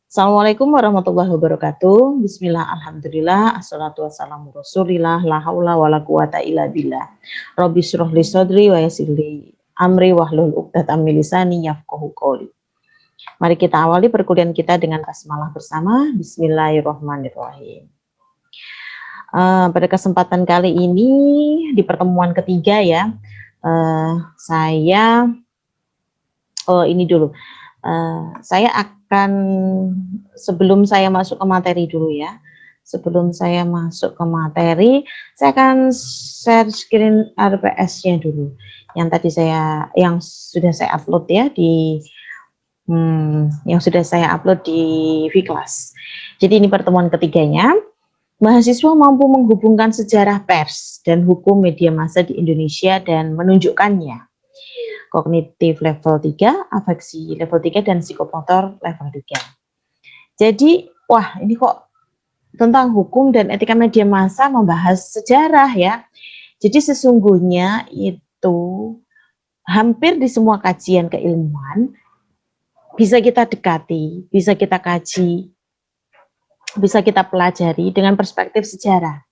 Assalamualaikum warahmatullahi wabarakatuh. Bismillah, alhamdulillah, assalatu wassalamu rasulillah, la haula wa la quwata illa billah. Rabbi syrah li sadri wa yassir li amri wahlul 'uqdatam min lisani yafqahu qawli. Mari kita awali perkuliahan kita dengan basmalah bersama. Bismillahirrahmanirrahim. Pada kesempatan kali ini di pertemuan ketiga ya, saya ini dulu. Saya akan sebelum saya masuk ke materi dulu ya. Sebelum saya masuk ke materi, saya akan share screen RPS-nya dulu. Yang sudah saya upload ya yang sudah saya upload di Vclass. Jadi ini pertemuan ketiganya. Mahasiswa mampu menghubungkan sejarah pers dan hukum media massa di Indonesia dan menunjukkannya. Kognitif level 3, afeksi level 3, dan psikomotor level 3. Jadi, wah ini kok tentang hukum dan etika media massa membahas sejarah ya. Jadi sesungguhnya itu hampir di semua kajian keilmuan bisa kita dekati, bisa kita kaji, bisa kita pelajari dengan perspektif sejarah.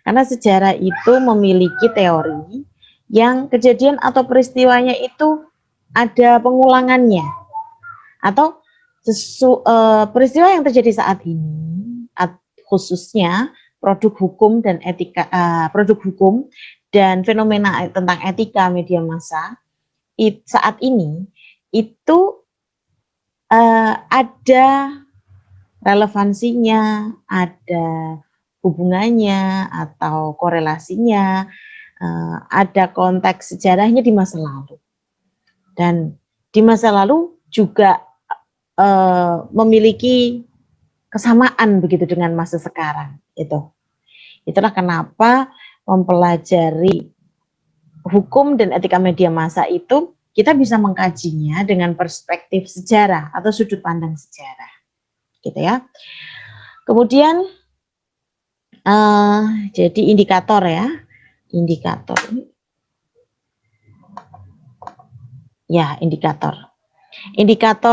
Karena sejarah itu memiliki teori yang kejadian atau peristiwanya itu ada pengulangannya, atau peristiwa yang terjadi saat ini, khususnya produk hukum dan etika, produk hukum dan fenomena tentang etika media massa saat ini itu ada relevansinya, ada hubungannya atau korelasinya, ada konteks sejarahnya di masa lalu. Dan di masa lalu juga memiliki kesamaan begitu dengan masa sekarang. Itulah kenapa mempelajari hukum dan etika media massa itu kita bisa mengkajinya dengan perspektif sejarah atau sudut pandang sejarah. Gitu ya. Kemudian jadi indikator ya. Indikator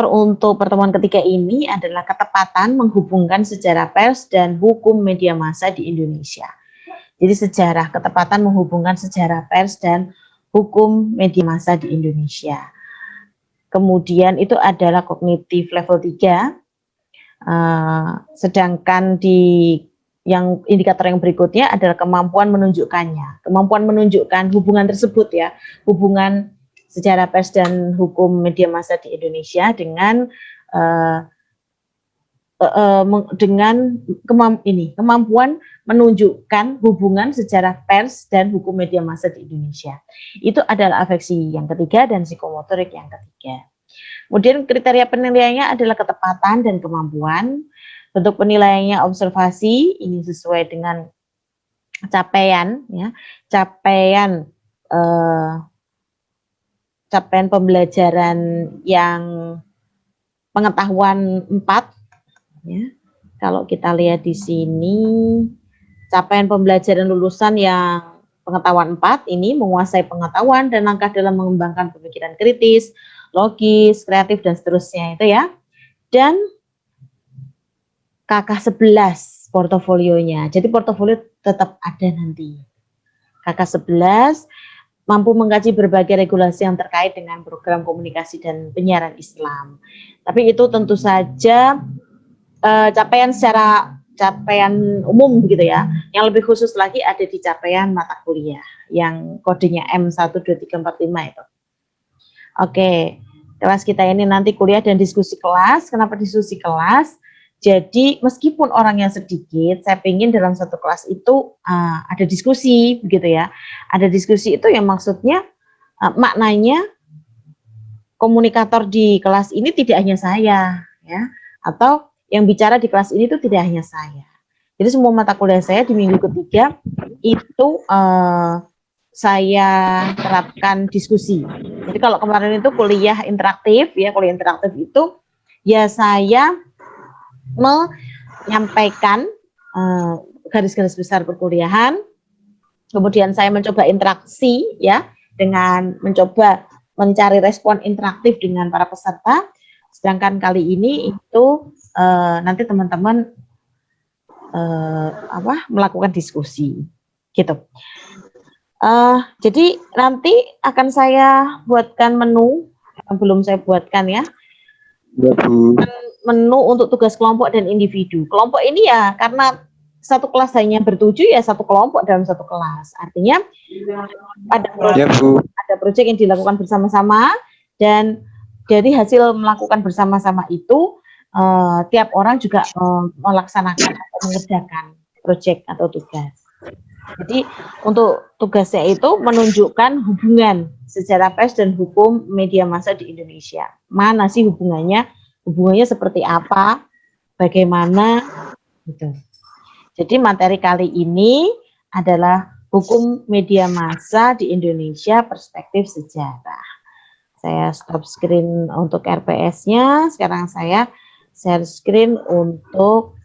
untuk pertemuan ketiga ini adalah ketepatan menghubungkan sejarah pers dan hukum media massa di Indonesia. Jadi ketepatan menghubungkan sejarah pers dan hukum media massa di Indonesia. Kemudian itu adalah kognitif level 3. Sedangkan yang indikator yang berikutnya adalah kemampuan menunjukkannya. Kemampuan menunjukkan hubungan tersebut ya, hubungan sejarah pers dan hukum media massa di Indonesia dengan kemampuan menunjukkan hubungan sejarah pers dan hukum media massa di Indonesia. Itu adalah afeksi yang ketiga dan psikomotorik yang ketiga. Kemudian kriteria penilaiannya adalah ketepatan dan kemampuan. Bentuk penilaiannya observasi, ini sesuai dengan capaian pembelajaran yang pengetahuan 4 ya. Kalau kita lihat di sini capaian pembelajaran lulusan yang pengetahuan 4 ini menguasai pengetahuan dan langkah dalam mengembangkan pemikiran kritis, logis, kreatif, dan seterusnya itu ya. Dan KK11 portofolionya. Jadi portofolio tetap ada nanti. KK11 mampu mengkaji berbagai regulasi yang terkait dengan program komunikasi dan penyiaran Islam. Tapi itu tentu saja capaian umum begitu ya. Yang lebih khusus lagi ada di capaian mata kuliah yang kodenya M12345 itu. Oke, kelas kita ini nanti kuliah dan diskusi kelas. Kenapa diskusi kelas? Jadi meskipun orangnya sedikit, saya ingin dalam satu kelas itu ada diskusi begitu ya. Ada diskusi itu yang maksudnya maknanya komunikator di kelas ini tidak hanya saya ya, atau yang bicara di kelas ini itu tidak hanya saya. Jadi semua mata kuliah saya di minggu ketiga itu saya terapkan diskusi. Jadi kalau kemarin itu kuliah interaktif itu ya saya menyampaikan garis-garis besar perkuliahan, kemudian saya mencoba interaksi ya dengan mencoba mencari respon interaktif dengan para peserta, Sedangkan kali ini itu nanti teman-teman melakukan diskusi gitu. Jadi nanti akan saya buatkan menu, belum saya buatkan ya, Ya, Bu. menu untuk tugas kelompok dan individu. Kelompok ini ya karena satu kelas hanya bertujuh ya satu kelompok dalam satu kelas. Artinya Ya, Bu. ada proyek yang dilakukan bersama-sama dan dari hasil melakukan bersama-sama itu tiap orang juga melaksanakan atau mengerjakan proyek atau tugas. Jadi untuk tugasnya itu menunjukkan hubungan sejarah pers dan hukum media massa di Indonesia. Mana sih hubungannya? Hubungannya seperti apa? Bagaimana? Gitu. Jadi materi kali ini adalah hukum media massa di Indonesia perspektif sejarah. Saya stop screen untuk RPS-nya. Sekarang saya share screen untuk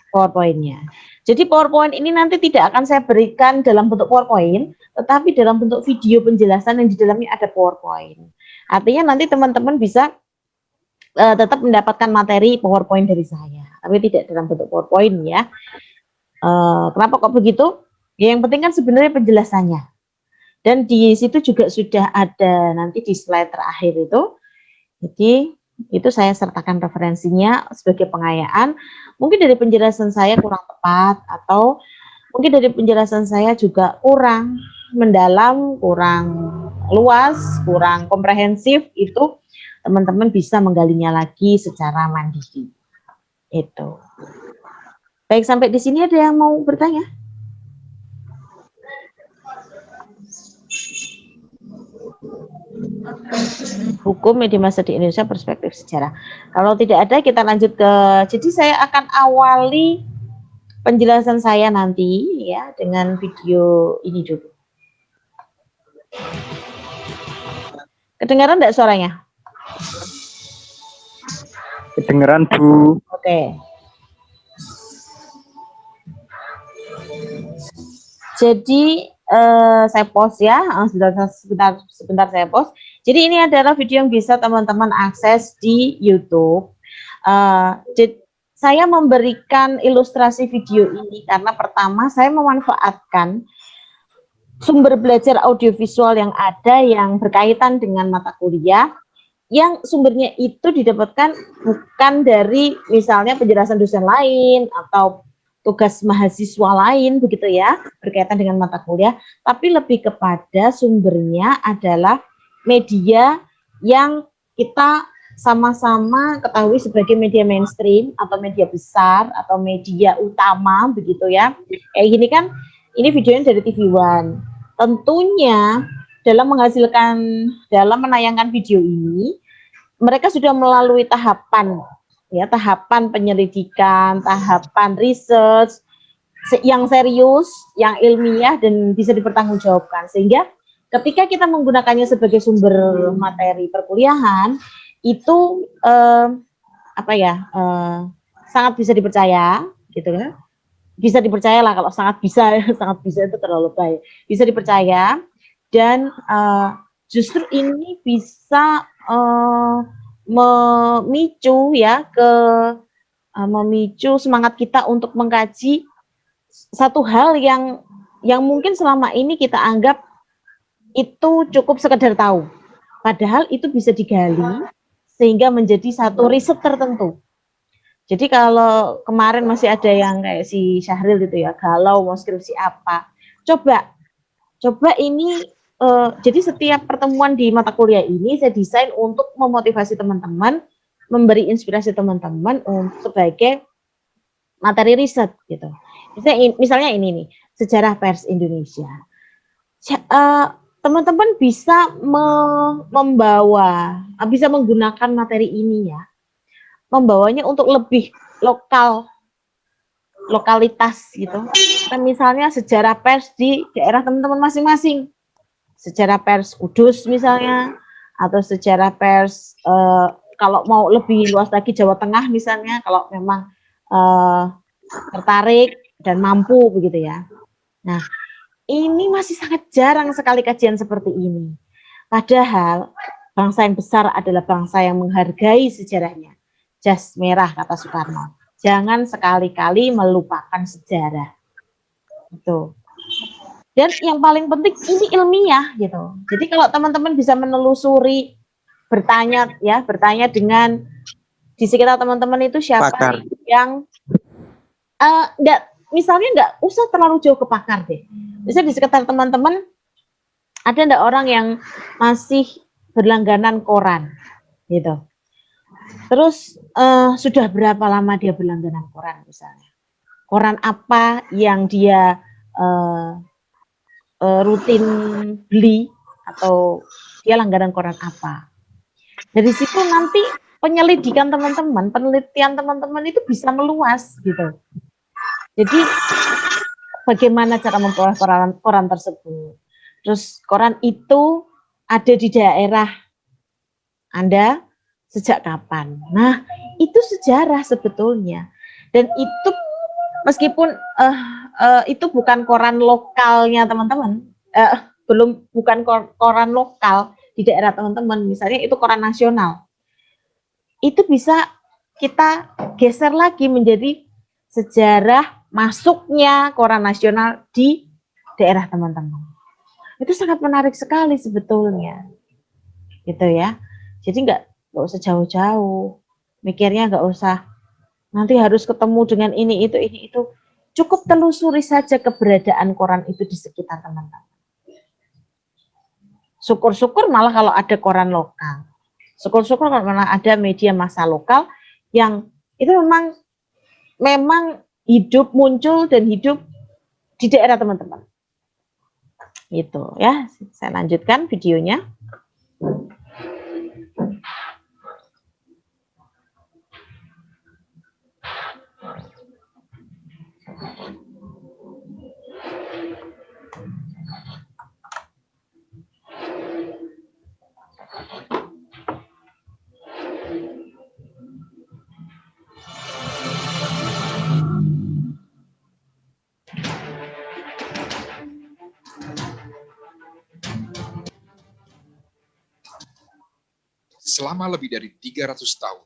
PowerPoint-nya. Jadi PowerPoint ini nanti tidak akan saya berikan dalam bentuk PowerPoint, tetapi dalam bentuk video penjelasan yang di dalamnya ada PowerPoint. Artinya nanti teman-teman bisa tetap mendapatkan materi PowerPoint dari saya, tapi tidak dalam bentuk PowerPoint ya. Kenapa kok begitu? Ya, yang penting kan sebenarnya penjelasannya. Dan di situ juga sudah ada nanti di slide terakhir itu. Jadi itu saya sertakan referensinya sebagai pengayaan. Mungkin dari penjelasan saya kurang tepat atau mungkin dari penjelasan saya juga kurang mendalam, kurang luas, kurang komprehensif, itu teman-teman bisa menggalinya lagi secara mandiri. Itu. Baik, sampai di sini ada yang mau bertanya? Hukum media massa di Indonesia perspektif sejarah. Kalau tidak ada, kita lanjut ke. Jadi saya akan awali penjelasan saya nanti ya dengan video ini dulu. Kedengaran enggak suaranya? Kedengeran, Bu. Oke. Jadi saya post ya, sebentar saya post. Jadi ini adalah video yang bisa teman-teman akses di YouTube. Saya memberikan ilustrasi video ini karena pertama saya memanfaatkan sumber belajar audiovisual yang ada yang berkaitan dengan mata kuliah, yang sumbernya itu didapatkan bukan dari misalnya penjelasan dosen lain atau tugas mahasiswa lain begitu ya, berkaitan dengan mata kuliah, tapi lebih kepada sumbernya adalah media yang kita sama-sama ketahui sebagai media mainstream atau media besar atau media utama begitu ya. Kayak gini kan, ini videonya dari TV One. Tentunya dalam menayangkan video ini, mereka sudah melalui tahapan penyelidikan, tahapan research yang serius, yang ilmiah dan bisa dipertanggungjawabkan. Sehingga ketika kita menggunakannya sebagai sumber materi perkuliahan, itu sangat bisa dipercaya, gitu kan? Bisa dipercaya lah, kalau sangat bisa itu terlalu baik. Bisa dipercaya dan justru ini bisa memicu semangat kita untuk mengkaji satu hal yang mungkin selama ini kita anggap itu cukup sekedar tahu, padahal itu bisa digali sehingga menjadi satu riset tertentu. Jadi kalau kemarin masih ada yang kayak si Syahril gitu ya, galau mau skripsi apa, coba ini. Jadi setiap pertemuan di mata kuliah ini saya desain untuk memotivasi teman-teman, memberi inspirasi teman-teman sebagai materi riset gitu. Misalnya ini nih, sejarah pers Indonesia. Teman-teman bisa bisa menggunakan materi ini ya, membawanya untuk lebih lokalitas gitu. Misalnya sejarah pers di daerah teman-teman masing-masing. Sejarah pers Kudus misalnya, atau sejarah pers kalau mau lebih luas lagi Jawa Tengah misalnya, kalau memang tertarik dan mampu begitu ya. Nah, ini masih sangat jarang sekali kajian seperti ini. Padahal Bangsa yang besar adalah bangsa yang menghargai sejarahnya. Jas merah, kata Soekarno. Jangan sekali-kali melupakan sejarah. Itu. Dan yang paling penting ini ilmiah gitu. Jadi kalau teman-teman bisa menelusuri, bertanya dengan di sekitar teman-teman itu siapa Pakar. yang misalnya nggak usah terlalu jauh ke pakar deh. Bisa di sekitar teman-teman ada enggak orang yang masih berlangganan koran gitu. Terus sudah berapa lama dia berlangganan koran misalnya? Koran apa yang dia rutin beli atau dia langganan koran apa? Dari situ nanti penyelidikan teman-teman, penelitian teman-teman itu bisa meluas gitu. Jadi bagaimana cara memperoleh koran tersebut? Terus koran itu ada di daerah Anda sejak kapan? Nah, itu sejarah sebetulnya. Dan itu meskipun itu bukan koran lokalnya teman-teman, bukan koran lokal di daerah teman-teman, misalnya itu koran nasional. Itu bisa kita geser lagi menjadi sejarah masuknya koran nasional di daerah teman-teman. Itu sangat menarik sekali sebetulnya, gitu ya. Jadi nggak usah jauh-jauh, mikirnya nggak usah nanti harus ketemu dengan ini itu. Cukup telusuri saja keberadaan koran itu di sekitar teman-teman. Syukur-syukur malah kalau ada koran lokal. Syukur-syukur kalau malah ada media massa lokal yang itu memang hidup, muncul dan hidup di daerah teman-teman. Gitu ya, saya lanjutkan videonya. Selama lebih dari 300 tahun,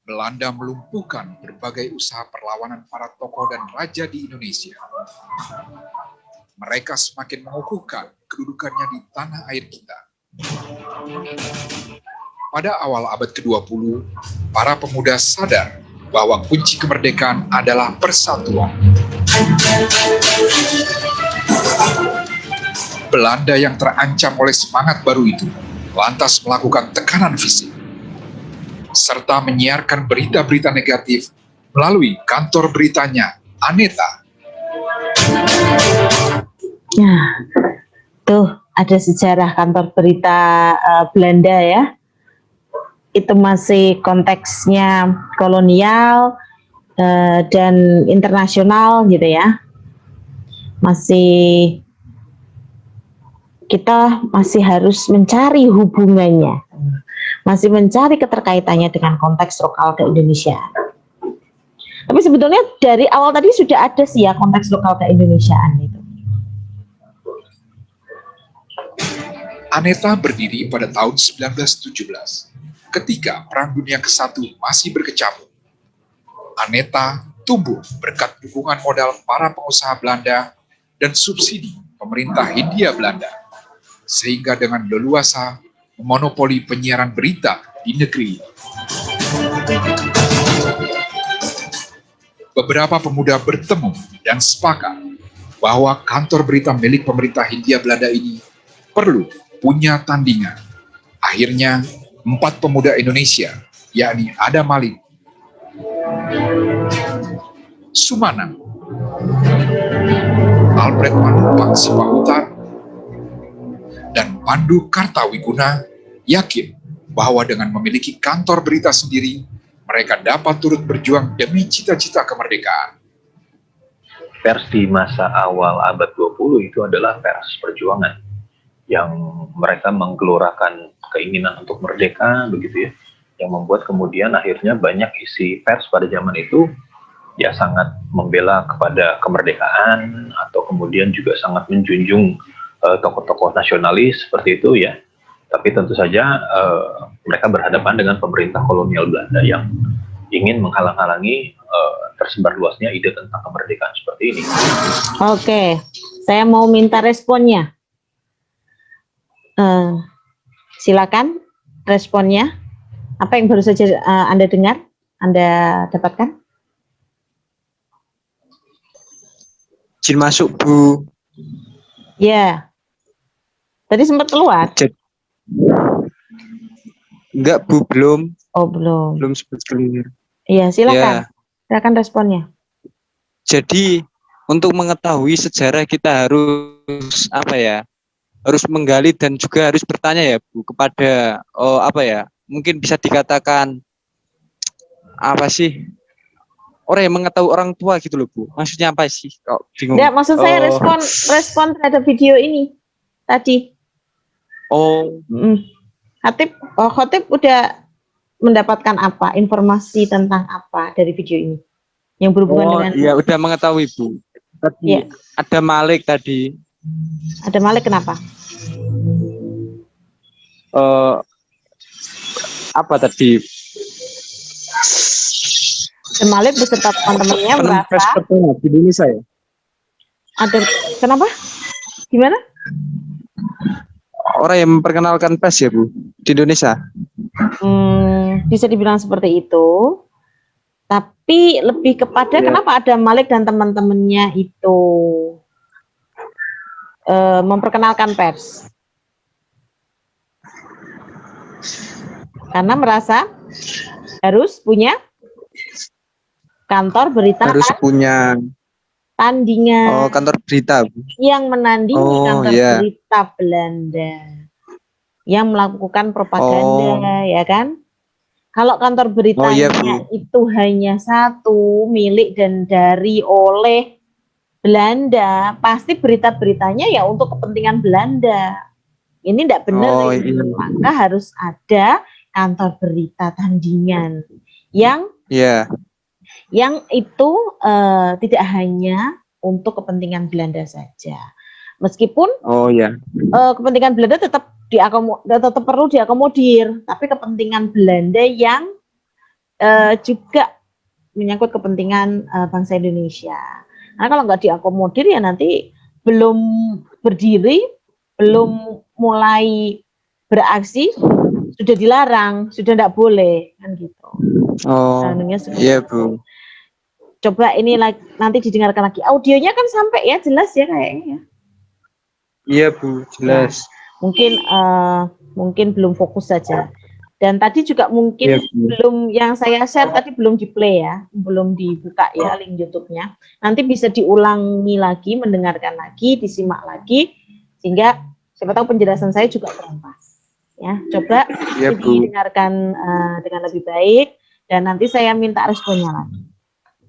Belanda melumpuhkan berbagai usaha perlawanan para tokoh dan raja di Indonesia. Mereka semakin mengukuhkan kedudukannya di tanah air kita. Pada awal abad ke-20, para pemuda sadar bahwa kunci kemerdekaan adalah persatuan. Belanda yang terancam oleh semangat baru itu lantas melakukan tekanan fisik, serta menyiarkan berita-berita negatif melalui kantor beritanya, Aneta. Nah, tuh ada sejarah kantor berita Belanda ya. Itu masih konteksnya kolonial dan internasional gitu ya. Kita masih harus mencari hubungannya, masih mencari keterkaitannya dengan konteks lokal keindonesiaan. Tapi sebetulnya dari awal tadi sudah ada sih ya konteks lokal keindonesiaan itu. Aneta berdiri pada tahun 1917, ketika Perang Dunia ke-1 masih berkecamuk. Aneta tumbuh berkat dukungan modal para pengusaha Belanda dan subsidi pemerintah Hindia Belanda, sehingga dengan leluasa memonopoli penyiaran berita di negeri. Beberapa pemuda bertemu dan sepakat bahwa kantor berita milik pemerintah Hindia Belanda ini perlu punya tandingan. Akhirnya, 4 pemuda Indonesia, yakni Adam Malik, Sumanang, Albert Manumpang Sipahutar, dan Pandu Kartawiguna yakin bahwa dengan memiliki kantor berita sendiri, mereka dapat turut berjuang demi cita-cita kemerdekaan. Pers di masa awal abad 20 itu adalah pers perjuangan yang mereka menggelorakan keinginan untuk merdeka begitu ya, yang membuat kemudian akhirnya banyak isi pers pada zaman itu ya sangat membela kepada kemerdekaan atau kemudian juga sangat menjunjung tokoh-tokoh nasionalis seperti itu ya. Tapi tentu saja mereka berhadapan dengan pemerintah kolonial Belanda yang ingin menghalang-halangi tersebar luasnya ide tentang kemerdekaan seperti ini. Oke, saya mau minta responnya. Silakan responnya. Apa yang baru saja Anda dengar, Anda dapatkan? Jin masuk, Bu. Ya, tadi sempat keluar. Enggak, Bu, belum. Oh, belum. Belum sempat keluar. Iya, silakan. Ya. Silakan responnya. Jadi untuk mengetahui sejarah kita harus apa ya? Harus menggali dan juga harus bertanya ya, Bu, kepada mungkin bisa dikatakan apa sih? Orang yang mengetahui orang tua gitu loh, Bu. Maksudnya apa sih? Kok bingung. Enggak, maksud saya respon terhadap video ini tadi. Khotib udah mendapatkan apa? Informasi tentang apa dari video ini? Yang berhubungan dengan iya, udah mengetahui, Bu. Tadi ya. ada Malik tadi. Ada Malik kenapa? Apa tadi? Ada Malik beserta teman-temannya merasa di Indonesia ya? ada kenapa? Gimana? Orang yang memperkenalkan PES ya, Bu, di Indonesia. Bisa dibilang seperti itu. Tapi lebih kepada kenapa ada Malik dan teman-temannya itu memperkenalkan pers. Karena merasa harus punya kantor berita, harus punya tandingan kantor berita, Bu. yang menandingi kantor berita Belanda yang melakukan propaganda, ya kan? Kalau kantor beritanya itu hanya satu milik dan dari oleh Belanda, pasti berita-beritanya ya untuk kepentingan Belanda. Ini tidak benar, maka harus ada kantor berita tandingan yang itu tidak hanya untuk kepentingan Belanda saja. Meskipun kepentingan Belanda tetap perlu diakomodir, tapi kepentingan Belanda yang juga menyangkut kepentingan bangsa Indonesia. Nah, kalau nggak diakomodir ya nanti belum berdiri, belum mulai beraksi sudah dilarang, sudah tidak boleh, kan gitu. Iya, Bu. Coba ini nanti didengarkan lagi. Audionya kan sampai ya, jelas ya kayaknya. Iya, Bu, jelas. Nah, mungkin belum fokus saja. Dan tadi juga mungkin belum, yang saya share tadi belum di play ya, belum dibuka ya link YouTube-nya. Nanti bisa diulangi lagi, mendengarkan lagi, disimak lagi, sehingga siapa tahu penjelasan saya juga terampas. Ya, coba didengarkan dengan lebih baik, dan nanti saya minta responnya lagi.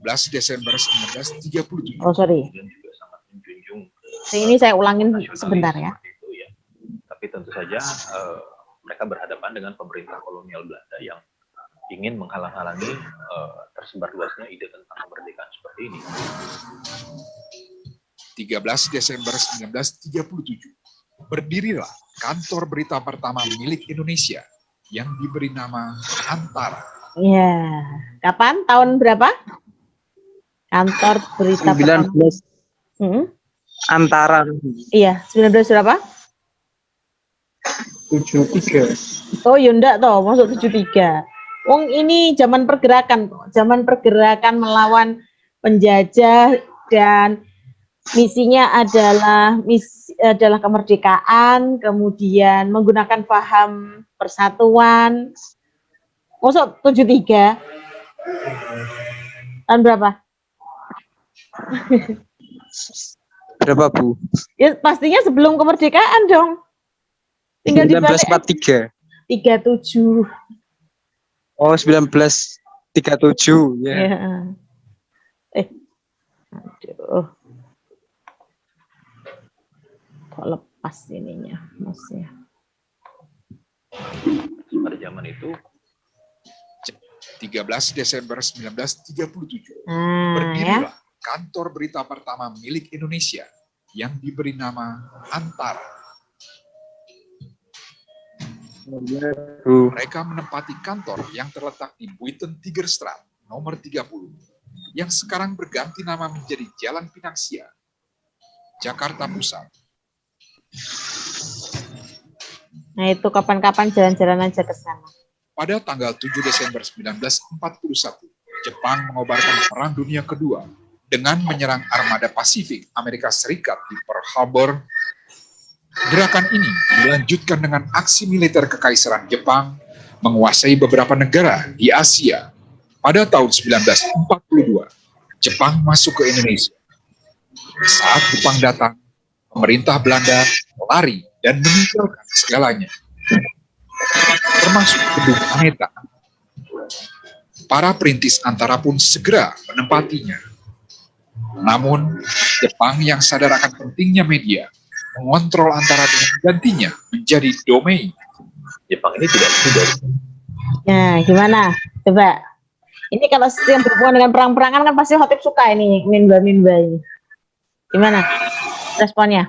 11 Desember 1937. Oh, sorry. Ini saya ulangin sebentar ya. Tapi tentu saja mereka berhadapan dengan pemerintah kolonial Belanda yang ingin menghalang-halangi tersebar luasnya ide tentang kemerdekaan seperti ini. 13 Desember 1937, berdirilah kantor berita pertama milik Indonesia yang diberi nama Antara. Ya, kapan? Tahun berapa? Kantor berita 19 pertama. Antara. Iya, 19 berapa? 73. Oh, ya enggak toh, masuk 73. Wong ini zaman pergerakan melawan penjajah, dan misinya adalah kemerdekaan, kemudian menggunakan paham persatuan. Masuk 73. Tahun berapa? Berapa, Bu? Ya pastinya sebelum kemerdekaan dong. Tinggal dibalik. 1943. 37. Oh, 1937 ya. Aduh. Kok lepas ininya, Masnya. Pada zaman itu 13 Desember 1937, berdirilah kantor berita pertama milik Indonesia yang diberi nama Antara. Bu. Mereka menempati kantor yang terletak di Buitenwegstraat nomor 30, yang sekarang berganti nama menjadi Jalan Pinangsia, Jakarta Pusat. Nah itu kapan-kapan jalan-jalan aja ke sana. Pada tanggal 7 Desember 1941, Jepang mengobarkan Perang Dunia Kedua dengan menyerang armada Pasifik Amerika Serikat di Pearl Harbor. Gerakan ini dilanjutkan dengan aksi militer Kekaisaran Jepang menguasai beberapa negara di Asia. Pada tahun 1942, Jepang masuk ke Indonesia. Saat Jepang datang, pemerintah Belanda lari dan meninggalkan segalanya, termasuk gedung Aneta. Para perintis antara pun segera menempatinya. Namun, Jepang yang sadar akan pentingnya media, mengontrol antara dan menggantinya menjadi domain. Jepang ini tidak mudah. Nah, gimana? Coba. Ini kalau yang berhubungan dengan perang-perangan kan pasti Khotib suka ini, minba-minba ini. Gimana responnya?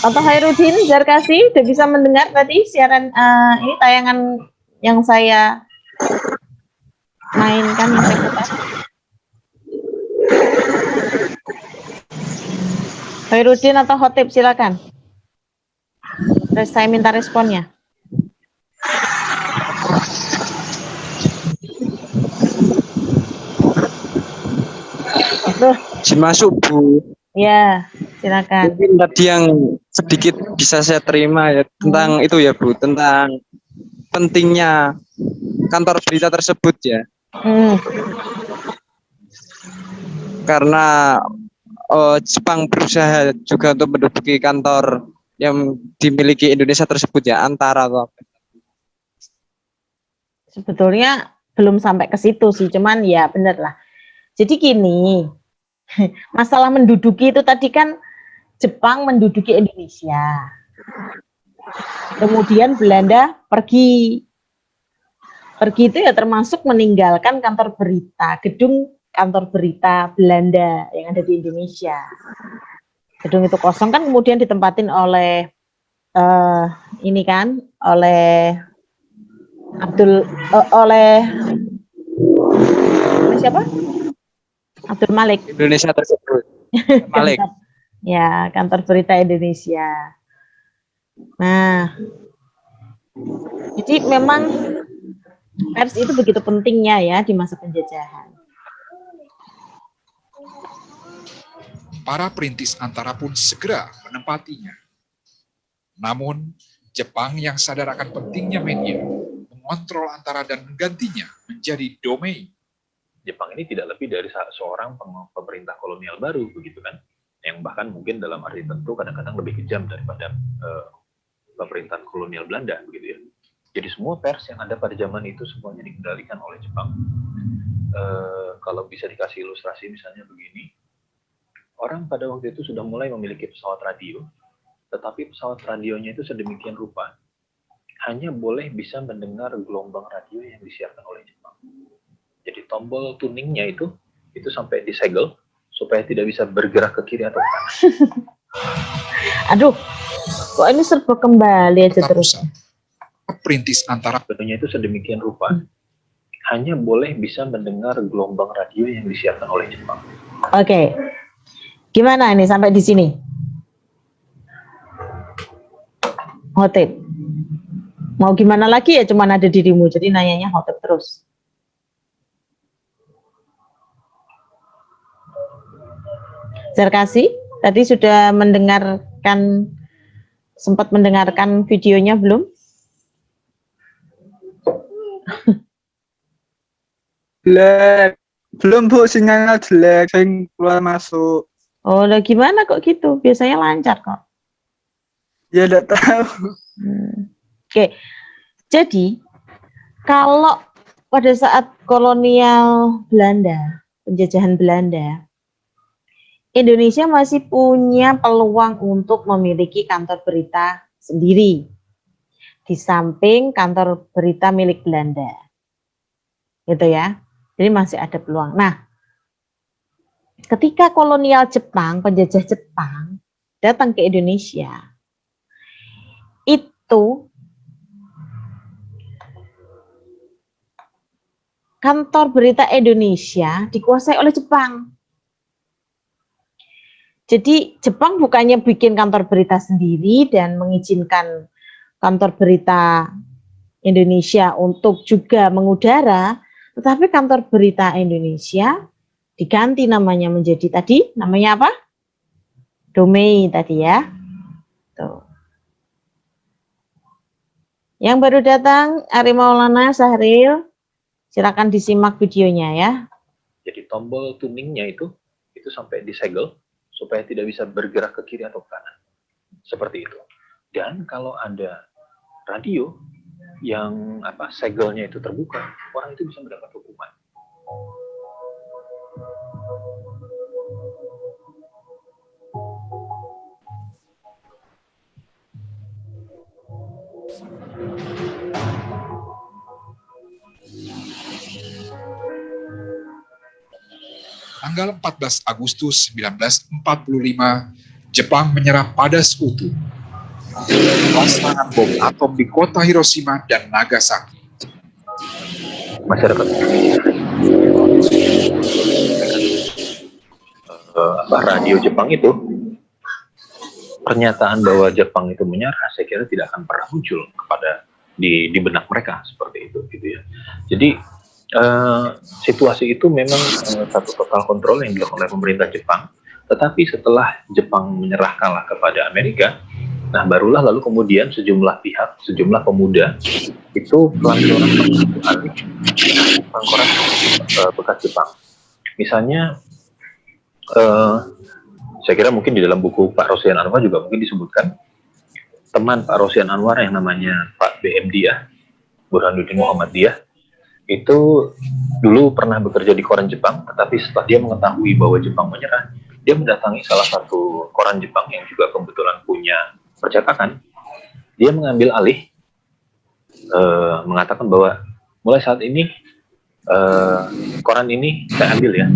Atau Hairudin, Zarkasi, udah bisa mendengar tadi siaran ini tayangan yang saya mainkan, yang saya putar? Hairudin atau Khotib, silakan. Terus saya minta responnya. Tuh, Masuk Bu. ya, silakan. Mungkin tadi yang sedikit bisa saya terima ya tentang itu ya Bu, tentang pentingnya kantor berita tersebut ya. Karena Jepang berusaha juga untuk menduduki kantor yang dimiliki Indonesia tersebut ya, antara atau apa? Sebetulnya belum sampai ke situ sih, cuman ya bener lah. Jadi gini, masalah menduduki itu tadi kan Jepang menduduki Indonesia. Kemudian Belanda pergi. Pergi itu ya termasuk meninggalkan kantor berita, gedung kantor berita Belanda yang ada di Indonesia. Gedung itu kosong kan kemudian ditempatin oleh ini kan, oleh oleh siapa? Abdul Malik. Indonesia tersebut. Malik. Ya, kantor berita Indonesia. Nah, jadi memang pers itu begitu pentingnya ya di masa penjajahan. Para perintis antara pun segera menempatinya. Namun, Jepang yang sadar akan pentingnya media, mengontrol antara dan menggantinya menjadi domain. Jepang ini tidak lebih dari seorang pemerintah kolonial baru, begitu kan? Yang bahkan mungkin dalam arti tentu kadang-kadang lebih kejam daripada pemerintahan kolonial Belanda, begitu ya. Jadi semua pers yang ada pada zaman itu semuanya dikendalikan oleh Jepang. Kalau bisa dikasih ilustrasi misalnya begini, orang pada waktu itu sudah mulai memiliki pesawat radio, tetapi pesawat radionya itu sedemikian rupa, hanya boleh bisa mendengar gelombang radio yang disiarkan oleh Jepang. Jadi tombol tuningnya itu sampai disegel supaya tidak bisa bergerak ke kiri atau kanan. Aduh, kok ini serba kembali aja terus. Perintis antara radionya itu sedemikian rupa, hanya boleh bisa mendengar gelombang radio yang disiarkan oleh Jepang. Oke. Gimana ini sampai di sini? Khotib. Mau gimana lagi ya, cuman ada dirimu, jadi nanyanya Khotib terus. Zarkasi, tadi sudah sempat mendengarkan videonya belum? Jelek. Belum Bu, sinyalnya jelek, saya keluar masuk. Oh, lah gimana kok gitu? Biasanya lancar kok. Ya enggak tahu. Oke. Jadi, kalau pada saat kolonial Belanda, penjajahan Belanda, Indonesia masih punya peluang untuk memiliki kantor berita sendiri di samping kantor berita milik Belanda. Gitu ya. Jadi masih ada peluang. Nah, ketika kolonial Jepang, penjajah Jepang datang ke Indonesia, itu kantor berita Indonesia dikuasai oleh Jepang. Jadi Jepang bukannya bikin kantor berita sendiri dan mengizinkan kantor berita Indonesia untuk juga mengudara, tetapi kantor berita Indonesia diganti namanya menjadi tadi, namanya apa? Domain tadi ya. Tuh. Yang baru datang, Ari Maulana, Sahril, silakan disimak videonya ya. Jadi tombol tuningnya itu sampai disegel supaya tidak bisa bergerak ke kiri atau ke kanan. Seperti itu. Dan kalau ada radio yang segelnya itu terbuka, orang itu bisa mendapat hukuman. Tanggal 14 Agustus 1945, Jepang menyerah pada sekutu. Serangan bom atom di kota Hiroshima dan Nagasaki. Masyarakat radio Jepang itu, pernyataan bahwa Jepang itu menyerah, saya kira tidak akan pernah muncul kepada di benak mereka seperti itu, gitu ya. Jadi situasi itu memang satu total kontrol yang dilakukan oleh pemerintah Jepang. Tetapi setelah Jepang menyerah kalah kepada Amerika, nah barulah lalu kemudian sejumlah pihak, sejumlah pemuda itu pelan-pelan pangkoran bekas Jepang. Misalnya, saya kira mungkin di dalam buku Pak Rosian Anwar juga mungkin disebutkan teman Pak Rosian Anwar yang namanya Pak BM Diah, Burhanuddin Muhammad Diah, itu dulu pernah bekerja di koran Jepang, tetapi setelah dia mengetahui bahwa Jepang menyerah, dia mendatangi salah satu koran Jepang yang juga kebetulan punya percetakan. Dia mengambil alih, mengatakan bahwa mulai saat ini koran ini saya ambil ya.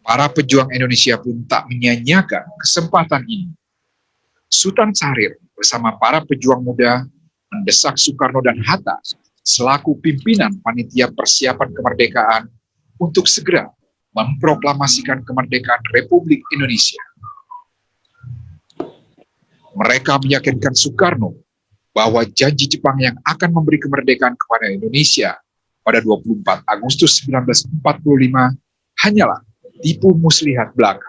Para pejuang Indonesia pun tak menyia-nyiakan kesempatan ini. Sultan Syahrir bersama para pejuang muda mendesak Soekarno dan Hatta selaku pimpinan panitia persiapan kemerdekaan untuk segera memproklamasikan kemerdekaan Republik Indonesia. Mereka meyakinkan Soekarno bahwa janji Jepang yang akan memberi kemerdekaan kepada Indonesia pada 24 Agustus 1945 hanyalah tipu muslihat belaka.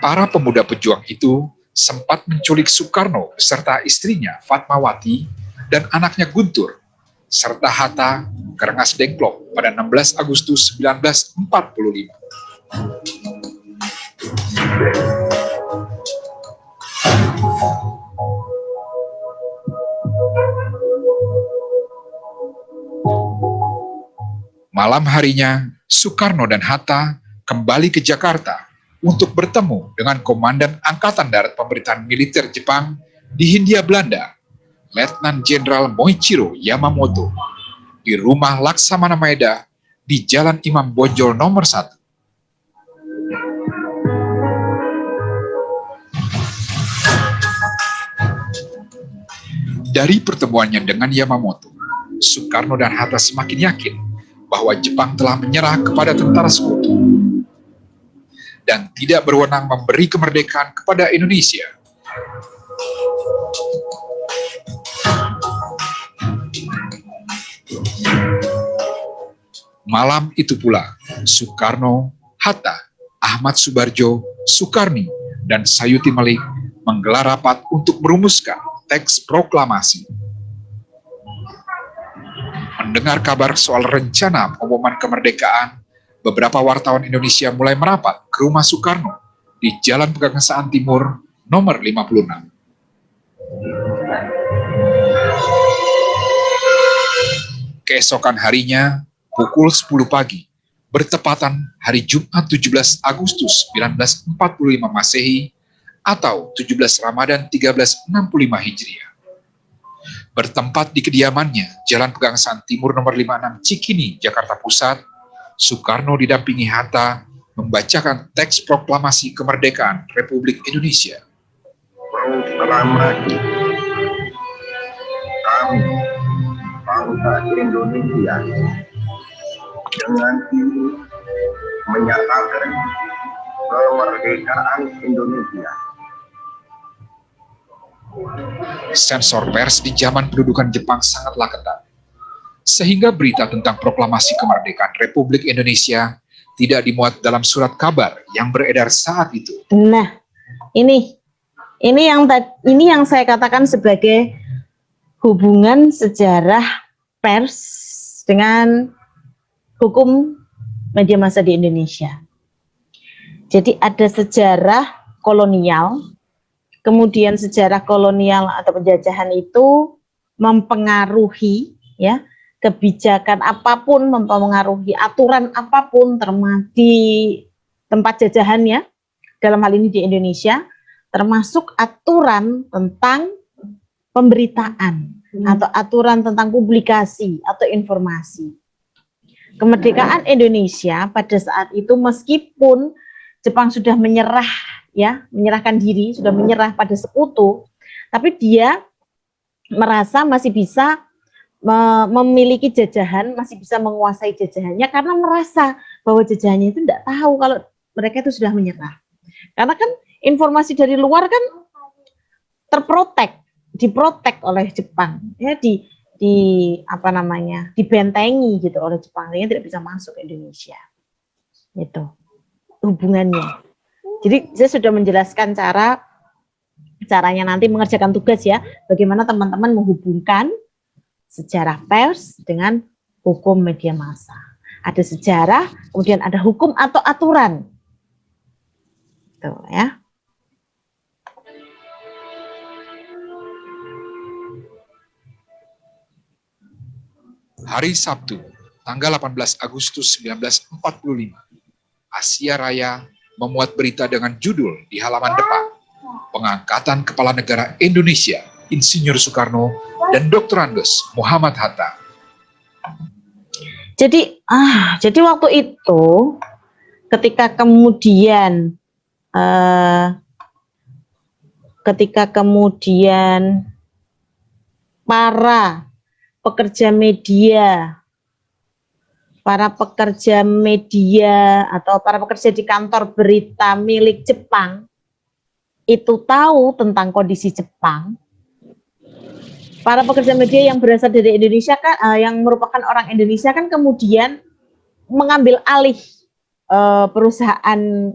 Para pemuda pejuang itu sempat menculik Soekarno beserta istrinya Fatmawati dan anaknya Guntur, serta Hatta ke Rengas Dengklok pada 16 Agustus 1945. Malam harinya, Soekarno dan Hatta kembali ke Jakarta untuk bertemu dengan Komandan Angkatan Darat Pemerintahan Militer Jepang di Hindia Belanda, Letnan Jenderal Moichiro Yamamoto, di rumah Laksamana Maeda di Jalan Imam Bonjol nomor 1. Dari pertemuannya dengan Yamamoto, Soekarno dan Hatta semakin yakin bahwa Jepang telah menyerah kepada tentara sekutu dan tidak berwenang memberi kemerdekaan kepada Indonesia. Malam itu pula, Soekarno, Hatta, Ahmad Subarjo, Sukarni, dan Sayuti Malik menggelar rapat untuk merumuskan teks proklamasi. Mendengar kabar soal rencana pengumuman kemerdekaan, beberapa wartawan Indonesia mulai merapat ke rumah Soekarno di Jalan Pegangsaan Timur nomor 56. Keesokan harinya, pukul 10 pagi, bertepatan hari Jumat 17 Agustus 1945 Masehi atau 17 Ramadan 1365 Hijriah, Bertempat di kediamannya, Jalan Pegangsaan Timur nomor 56 Cikini, Jakarta Pusat, Soekarno didampingi Hatta membacakan teks proklamasi kemerdekaan Republik Indonesia. Proklamasi kami, bangsa Indonesia, dengan ini menyatakan kemerdekaan Indonesia. Sensor pers di zaman pendudukan Jepang sangatlah ketat, sehingga berita tentang proklamasi kemerdekaan Republik Indonesia tidak dimuat dalam surat kabar yang beredar saat itu. Nah, ini yang saya katakan sebagai hubungan sejarah pers dengan hukum media massa di Indonesia. Jadi ada sejarah kolonial, kemudian sejarah kolonial atau penjajahan itu mempengaruhi ya kebijakan apapun, mempengaruhi aturan apapun termasuk di tempat jajahannya, dalam hal ini di Indonesia, termasuk aturan tentang pemberitaan atau aturan tentang publikasi atau informasi. Kemerdekaan Indonesia pada saat itu meskipun Jepang sudah menyerah ya, menyerahkan diri, sudah menyerah pada sekutu, tapi dia merasa masih bisa memiliki jajahan, masih bisa menguasai jajahannya karena merasa bahwa jajahannya itu tidak tahu kalau mereka itu sudah menyerah. Karena kan informasi dari luar kan diprotek oleh Jepang, ya dibentengi gitu oleh Jepang, sehingga tidak bisa masuk ke Indonesia. Itu hubungannya. Jadi saya sudah menjelaskan caranya nanti mengerjakan tugas ya, bagaimana teman-teman menghubungkan sejarah pers dengan hukum media massa. Ada sejarah, kemudian ada hukum atau aturan. Tuh ya. Hari Sabtu, tanggal 18 Agustus 1945, Asia Raya memuat berita dengan judul di halaman depan, pengangkatan Kepala Negara Indonesia, Insinyur Soekarno dan Dr. Andes Muhammad Hatta. Jadi waktu itu ketika kemudian para pekerja media atau para pekerja di kantor berita milik Jepang itu tahu tentang kondisi Jepang. Para pekerja media yang berasal dari Indonesia kan, yang merupakan orang Indonesia kan kemudian mengambil alih perusahaan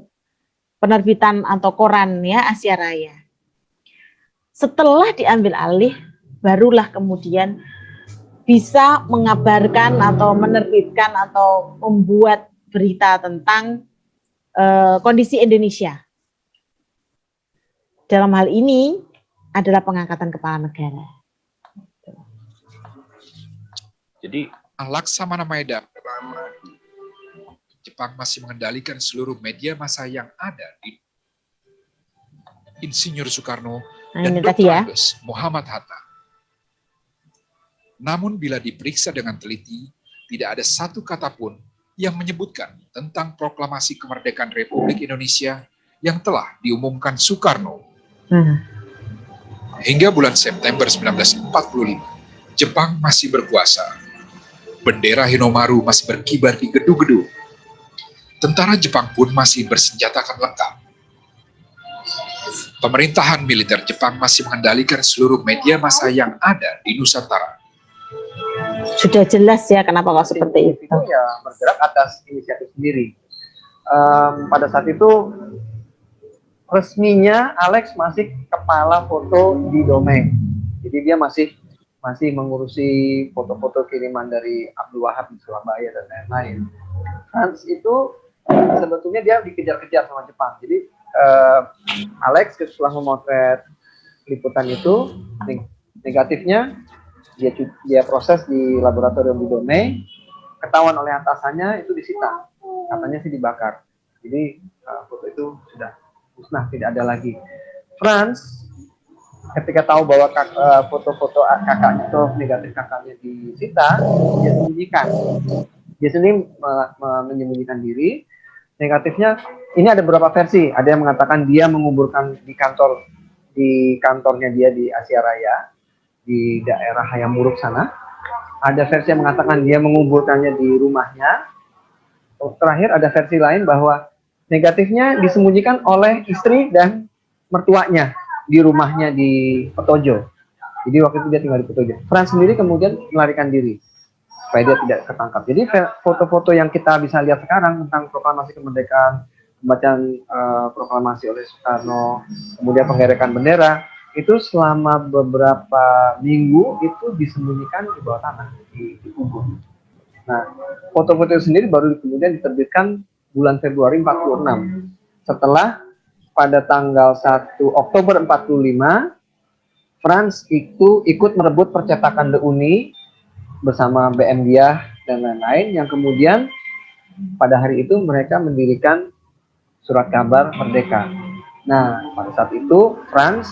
penerbitan atau koran ya Asia Raya. Setelah diambil alih, barulah kemudian bisa mengabarkan atau menerbitkan atau membuat berita tentang kondisi Indonesia. Dalam hal ini adalah pengangkatan kepala negara. Jadi Laksamana Maeda, Jepang masih mengendalikan seluruh media massa yang ada di Insinyur Soekarno dan ini Dr. tadi ya. Andes Muhammad Hatta. Namun bila diperiksa dengan teliti, tidak ada satu kata pun yang menyebutkan tentang proklamasi kemerdekaan Republik Indonesia yang telah diumumkan Soekarno. Hingga bulan September 1945, Jepang masih berkuasa. Bendera Hinomaru masih berkibar di gedung-gedung. Tentara Jepang pun masih bersenjatakan lengkap. Pemerintahan militer Jepang masih mengendalikan seluruh media massa yang ada di Nusantara. Sudah jelas ya kenapa kok seperti itu. Ya bergerak atas inisiatif sendiri. Pada saat itu resminya Alex masih kepala foto di Domeng. Jadi dia masih mengurusi foto-foto kiriman dari Abdul Wahab di Surabaya dan lain-lain. Hans itu sebetulnya dia dikejar-kejar sama Jepang. Jadi Alex setelah memotret liputan itu, negatifnya dia proses di laboratorium di Domeng, ketahuan oleh atasannya itu disita, katanya sih dibakar. Jadi foto itu sudah musnah, tidak ada lagi. Franz ketika tahu bahwa foto-foto kakaknya atau negatif kakaknya disita, dia sembunyikan. Dia sendiri menyembunyikan diri. Negatifnya ini ada beberapa versi. Ada yang mengatakan dia menguburkan di kantornya dia di Asia Raya di daerah Hayam Wuruk sana. Ada versi yang mengatakan dia menguburkannya di rumahnya. Terakhir ada versi lain bahwa negatifnya disembunyikan oleh istri dan mertuanya di rumahnya di Petojo. Jadi waktu itu dia tinggal di Petojo. Franz sendiri kemudian melarikan diri supaya dia tidak ketangkap. Jadi foto-foto yang kita bisa lihat sekarang tentang proklamasi kemerdekaan, pembacaan proklamasi oleh Soekarno, kemudian pengerekan bendera, itu selama beberapa minggu itu disembunyikan di bawah tanah, di kubur. Nah, foto-foto itu sendiri baru kemudian diterbitkan bulan Februari 46. Setelah pada tanggal 1 Oktober 45, Franz itu ikut merebut percetakan The Uni bersama BM Diah dan lain-lain, yang kemudian pada hari itu mereka mendirikan Surat Kabar Merdeka. Nah, pada saat itu Franz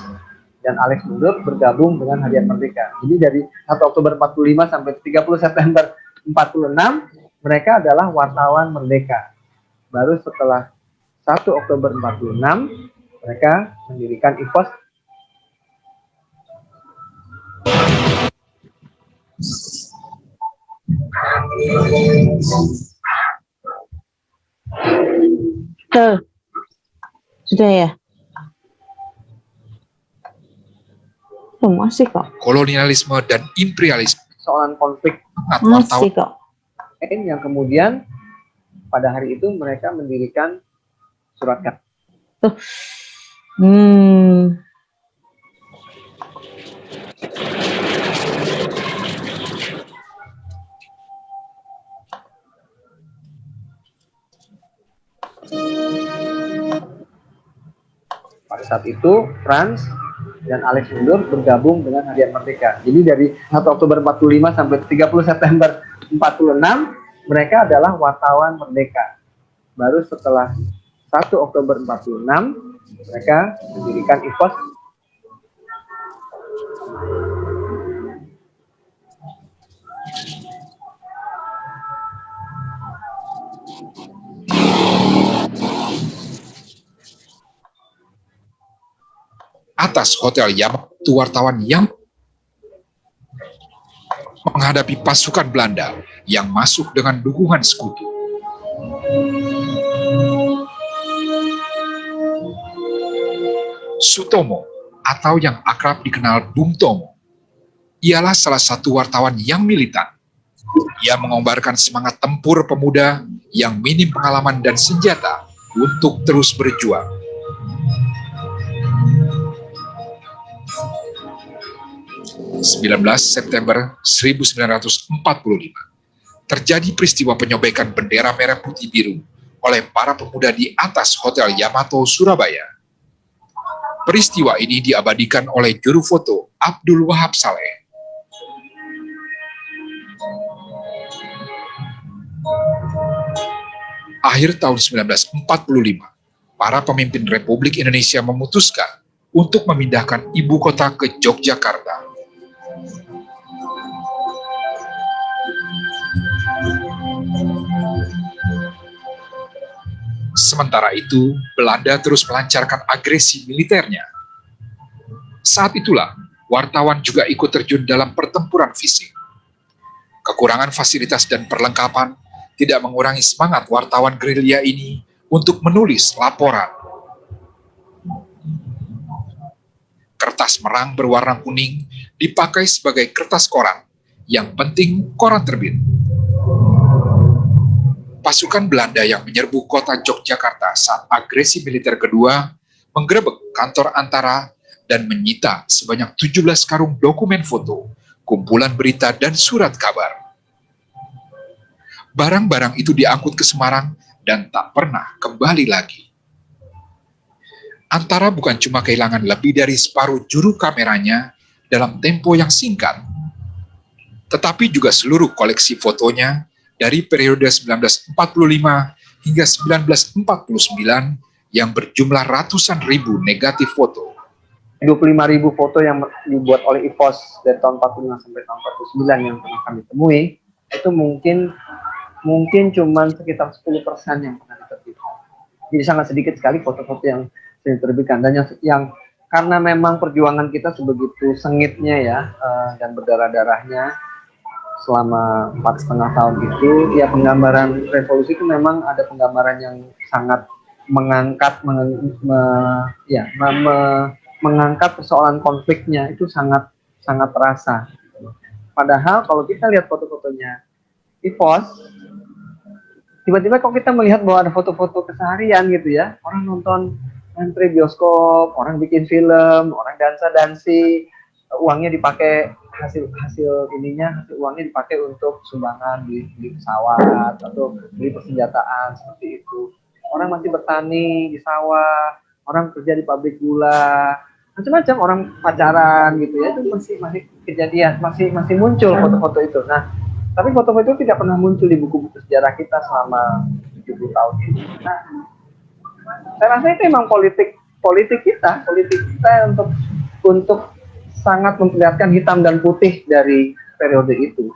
dan Alex Mundur bergabung dengan Harian Merdeka. Jadi dari 1 Oktober 45 sampai 30 September 46, mereka adalah wartawan merdeka. Baru setelah 1 Oktober 46, mereka mendirikan IPOS. Sudah ya? Oh, masih kok. Kolonialisme dan imperialisme. Soalan konflik Masih kok. yang kemudian pada hari itu mereka mendirikan Surat Kabar. Pada saat itu Franz dan Alex Mundur bergabung dengan Harian Merdeka. Jadi dari 1 Oktober 45 sampai 30 September 46, mereka adalah wartawan merdeka. Baru setelah 1 Oktober 46, mereka mendirikan IPOS. Atas Hotel Yamato, wartawan yang menghadapi pasukan Belanda yang masuk dengan dukungan sekutu. Sutomo, atau yang akrab dikenal Bung Tomo, ialah salah satu wartawan yang militan. Ia mengobarkan semangat tempur pemuda yang minim pengalaman dan senjata untuk terus berjuang. September 1945 terjadi peristiwa penyobekan bendera merah putih biru oleh para pemuda di atas Hotel Yamato, Surabaya. Peristiwa ini diabadikan oleh juru foto Abdul Wahab Saleh. Akhir tahun 1945, para pemimpin Republik Indonesia memutuskan untuk memindahkan ibu kota ke Yogyakarta. Sementara itu, Belanda terus melancarkan agresi militernya. Saat itulah, wartawan juga ikut terjun dalam pertempuran fisik. Kekurangan fasilitas dan perlengkapan tidak mengurangi semangat wartawan gerilya ini untuk menulis laporan. Kertas merang berwarna kuning dipakai sebagai kertas koran, yang penting koran terbit. Pasukan Belanda yang menyerbu kota Yogyakarta saat agresi militer kedua menggerebek kantor Antara dan menyita sebanyak 17 karung dokumen foto, kumpulan berita, dan surat kabar. Barang-barang itu diangkut ke Semarang dan tak pernah kembali lagi. Antara bukan cuma kehilangan lebih dari separuh juru kameranya dalam tempo yang singkat, tetapi juga seluruh koleksi fotonya dari periode 1945 hingga 1949 yang berjumlah ratusan ribu negatif foto. 25.000 foto yang dibuat oleh IPOS dari tahun 45 sampai tahun 49 yang pernah kami temui, itu mungkin cuman sekitar 10% yang pernah diterbitkan. Jadi sangat sedikit sekali foto-foto yang diterbitkan, dan yang karena memang perjuangan kita sebegitu sengitnya ya, dan berdarah-darahnya selama 4,5 tahun itu, ya penggambaran revolusi itu memang ada penggambaran yang sangat mengangkat mengangkat persoalan konfliknya, itu sangat terasa. Padahal kalau kita lihat foto-fotonya IPOS, tiba-tiba kok kita melihat bahwa ada foto-foto keseharian gitu ya, orang nonton antri bioskop, orang bikin film, orang dansa-dansi, uangnya dipakai hasil uangnya dipakai untuk sumbangan, beli pesawat atau beli persenjataan seperti itu. Orang masih bertani di sawah, orang kerja di pabrik gula, macam-macam, orang pacaran gitu ya, itu masih kejadian, masih muncul foto-foto itu. Nah, tapi foto-foto itu tidak pernah muncul di buku-buku sejarah kita selama 70 tahun ini. Nah, saya rasa itu memang politik kita untuk sangat memperlihatkan hitam dan putih dari periode itu,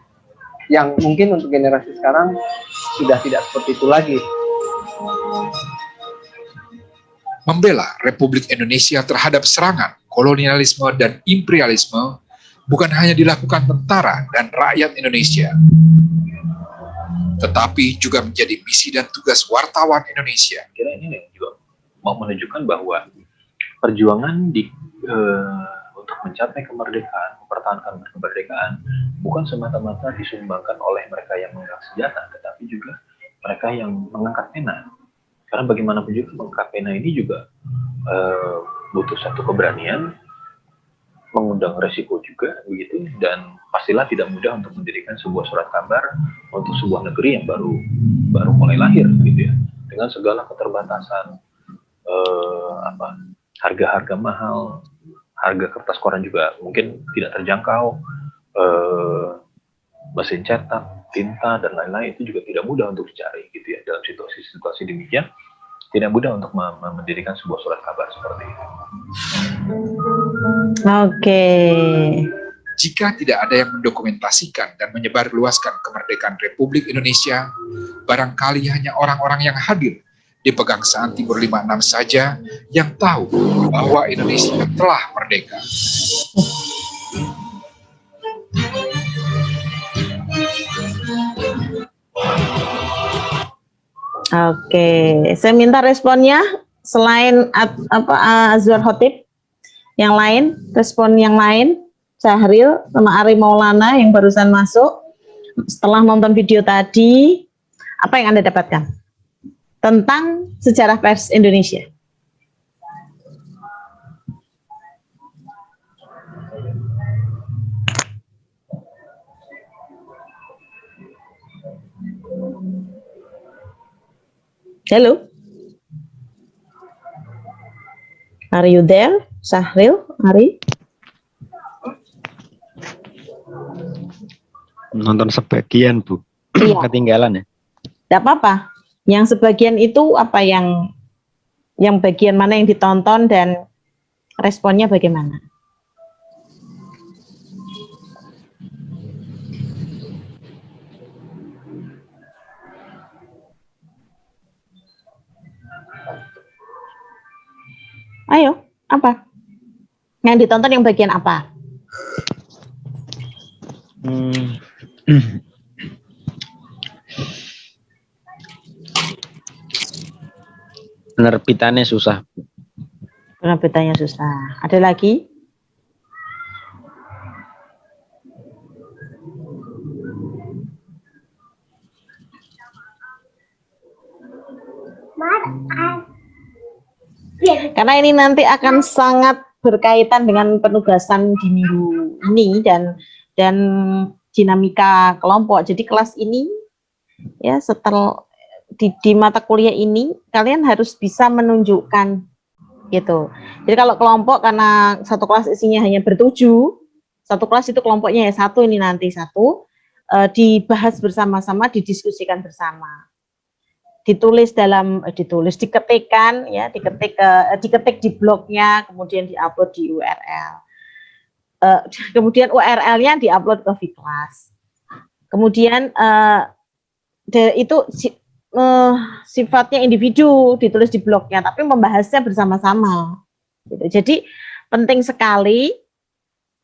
yang mungkin untuk generasi sekarang sudah tidak seperti itu lagi. Membela Republik Indonesia terhadap serangan kolonialisme dan imperialisme bukan hanya dilakukan tentara dan rakyat Indonesia, tetapi juga menjadi misi dan tugas wartawan Indonesia. Kira ini juga mau menunjukkan bahwa perjuangan untuk mencapai kemerdekaan, mempertahankan kemerdekaan, bukan semata-mata disumbangkan oleh mereka yang mengangkat senjata, tetapi juga mereka yang mengangkat pena. Karena bagaimanapun juga mengangkat pena ini juga butuh satu keberanian, mengundang resiko juga begitu, dan pastilah tidak mudah untuk mendirikan sebuah surat kabar untuk sebuah negeri yang baru mulai lahir gitu ya, dengan segala keterbatasan, harga-harga mahal, harga kertas koran juga mungkin tidak terjangkau, mesin cetak, tinta dan lain-lain itu juga tidak mudah untuk dicari gitu ya. Dalam situasi demikian tidak mudah untuk mendirikan sebuah surat kabar seperti itu. Oke. Jika tidak ada yang mendokumentasikan dan menyebarluaskan kemerdekaan Republik Indonesia, barangkali hanya orang-orang yang hadir di Pegangsaan Timur 56 saja yang tahu bahwa Indonesia telah merdeka. Oke, saya minta responnya selain Azwar Khotib, yang lain, respon yang lain, Syahril sama Ari Maulana yang barusan masuk. Setelah nonton video tadi, apa yang Anda dapatkan tentang sejarah pers Indonesia? Hello, are you there, Syahril, Ari? Nonton sebagian, Bu. Iya. Ketinggalan ya. Tidak apa-apa. Yang sebagian itu apa yang bagian mana yang ditonton dan responnya bagaimana? Ayo, apa? Yang ditonton yang bagian apa? Penerbitannya susah. Penerbitannya susah. Ada lagi? Karena ini nanti akan sangat berkaitan dengan penugasan di minggu ini dan dinamika kelompok. Jadi kelas ini ya setelah di mata kuliah ini kalian harus bisa menunjukkan gitu. Jadi kalau kelompok karena satu kelas isinya hanya bertujuh, satu kelas itu kelompoknya ya satu, ini nanti satu, dibahas bersama-sama, didiskusikan bersama. diketikkan ya, diketik di blognya, kemudian diupload di URL. Kemudian URL-nya diupload ke Vclass. Kemudian itu sifatnya individu ditulis di blognya, tapi membahasnya bersama-sama. Gitu. Jadi penting sekali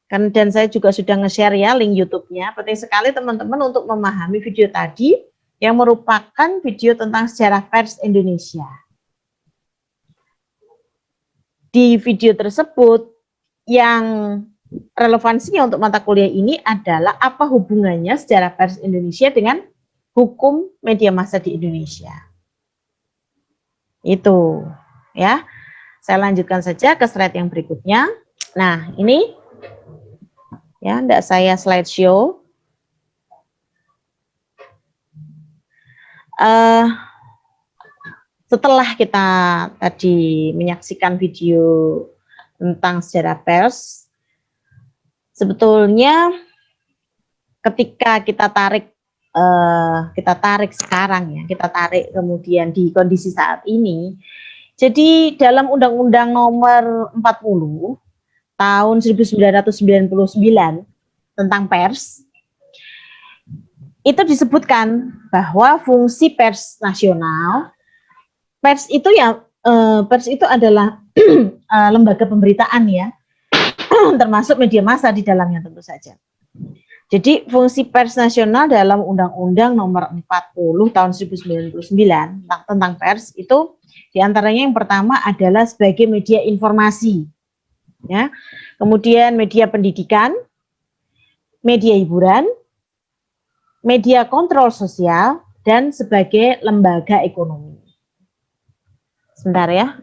kan, dan saya juga sudah nge-share ya link YouTube-nya. Penting sekali teman-teman untuk memahami video tadi yang merupakan video tentang sejarah pers Indonesia. Di video tersebut yang relevansinya untuk mata kuliah ini adalah apa hubungannya sejarah pers Indonesia dengan hukum media massa di Indonesia. Itu ya. Saya lanjutkan saja ke slide yang berikutnya. Nah, ini ya, enggak saya slideshow. Setelah kita tadi menyaksikan video tentang sejarah pers, sebetulnya ketika kita tarik sekarang ya, kita tarik kemudian di kondisi saat ini. Jadi dalam Undang-Undang Nomor 40 tahun 1999 tentang pers, itu disebutkan bahwa fungsi pers nasional, pers itu adalah lembaga pemberitaan ya, termasuk media massa di dalamnya tentu saja. Jadi fungsi pers nasional dalam Undang-Undang Nomor 40 tahun 1999 tentang pers itu diantaranya yang pertama adalah sebagai media informasi, ya, kemudian media pendidikan, media hiburan, media kontrol sosial, dan sebagai lembaga ekonomi. Sebentar ya,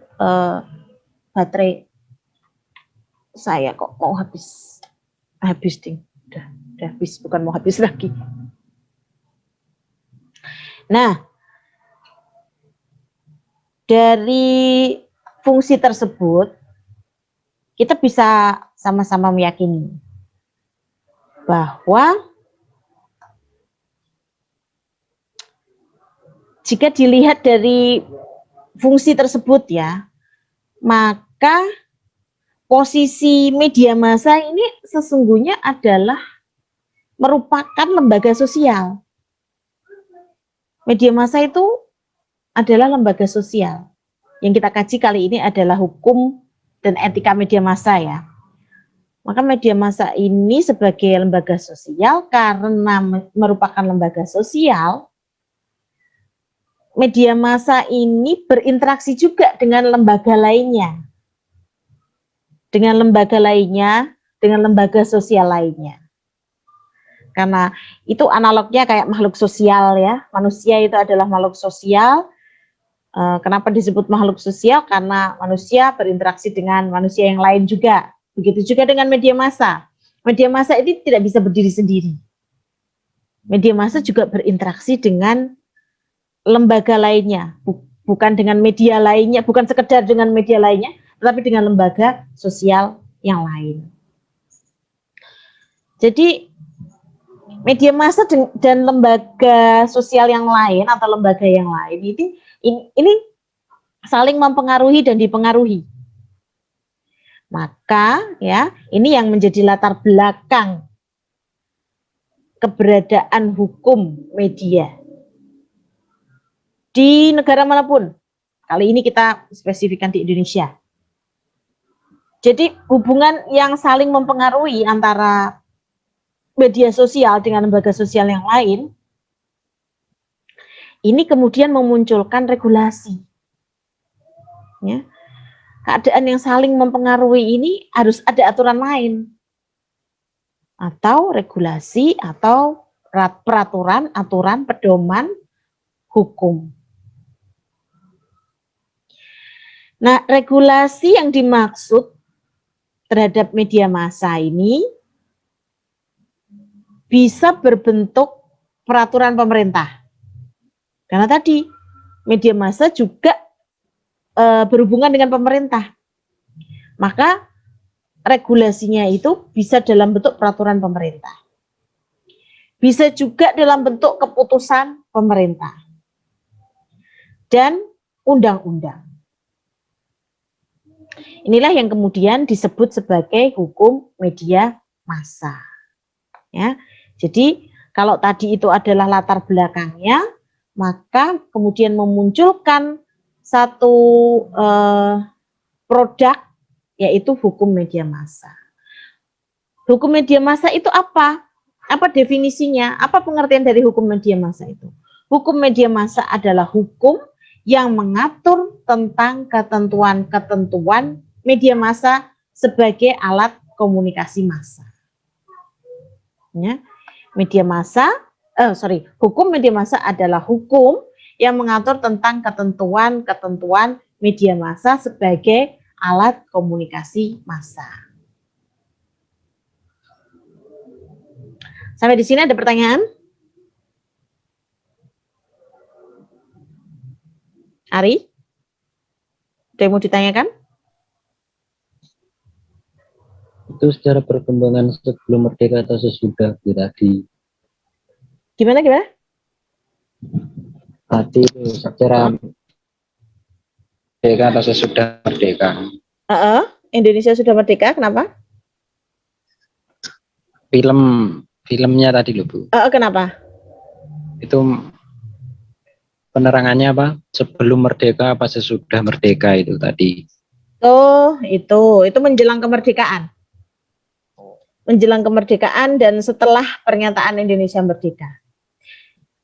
baterai saya kok mau habis ding, udah habis, bukan mau habis lagi. Nah, dari fungsi tersebut kita bisa sama-sama meyakini bahwa jika dilihat dari fungsi tersebut ya, maka posisi media massa ini sesungguhnya adalah merupakan lembaga sosial. Media massa itu adalah lembaga sosial. Yang kita kaji kali ini adalah hukum dan etika media massa ya. Maka media massa ini sebagai lembaga sosial, karena merupakan lembaga sosial, media massa ini berinteraksi juga dengan lembaga lainnya. Dengan lembaga sosial lainnya. Karena itu analognya kayak makhluk sosial ya. Manusia itu adalah makhluk sosial. Kenapa disebut makhluk sosial? Karena manusia berinteraksi dengan manusia yang lain juga. Begitu juga dengan media massa. Media massa ini tidak bisa berdiri sendiri. Media massa juga berinteraksi dengan lembaga lainnya, bukan dengan media lainnya, bukan sekedar dengan media lainnya, tetapi dengan lembaga sosial yang lain. Jadi media massa dan lembaga sosial yang lain atau lembaga yang lain ini saling mempengaruhi dan dipengaruhi. Maka ya, ini yang menjadi latar belakang keberadaan hukum media di negara manapun. Kali ini kita spesifikkan di Indonesia. Jadi hubungan yang saling mempengaruhi antara media sosial dengan lembaga sosial yang lain, ini kemudian memunculkan regulasi. Ya. Keadaan yang saling mempengaruhi ini harus ada aturan lain. Atau regulasi, atau peraturan, aturan, pedoman, hukum. Nah, regulasi yang dimaksud terhadap media massa ini bisa berbentuk peraturan pemerintah. Karena tadi media massa juga berhubungan dengan pemerintah. Maka regulasinya itu bisa dalam bentuk peraturan pemerintah. Bisa juga dalam bentuk keputusan pemerintah. dan undang-undang. Inilah yang kemudian disebut sebagai hukum media massa. Ya, jadi kalau tadi itu adalah latar belakangnya, maka kemudian memunculkan satu produk, yaitu hukum media massa. Hukum media massa itu apa? Apa definisinya? Apa pengertian dari hukum media massa itu? Hukum media massa adalah hukum yang mengatur tentang ketentuan-ketentuan media massa sebagai alat komunikasi massa. Ya, hukum media massa adalah hukum yang mengatur tentang ketentuan-ketentuan media massa sebagai alat komunikasi massa. Sampai di sini ada pertanyaan? Ari? Ada yang mau ditanyakan? Itu secara perkembangan sebelum merdeka atau sesudah tadi? Gimana? Tadi itu secara merdeka atau sesudah merdeka? Indonesia sudah merdeka, kenapa? Filmnya tadi loh Bu. Kenapa? Itu penerangannya apa? Sebelum merdeka apa sesudah merdeka itu tadi? Oh, itu menjelang kemerdekaan. Menjelang kemerdekaan dan setelah pernyataan Indonesia merdeka.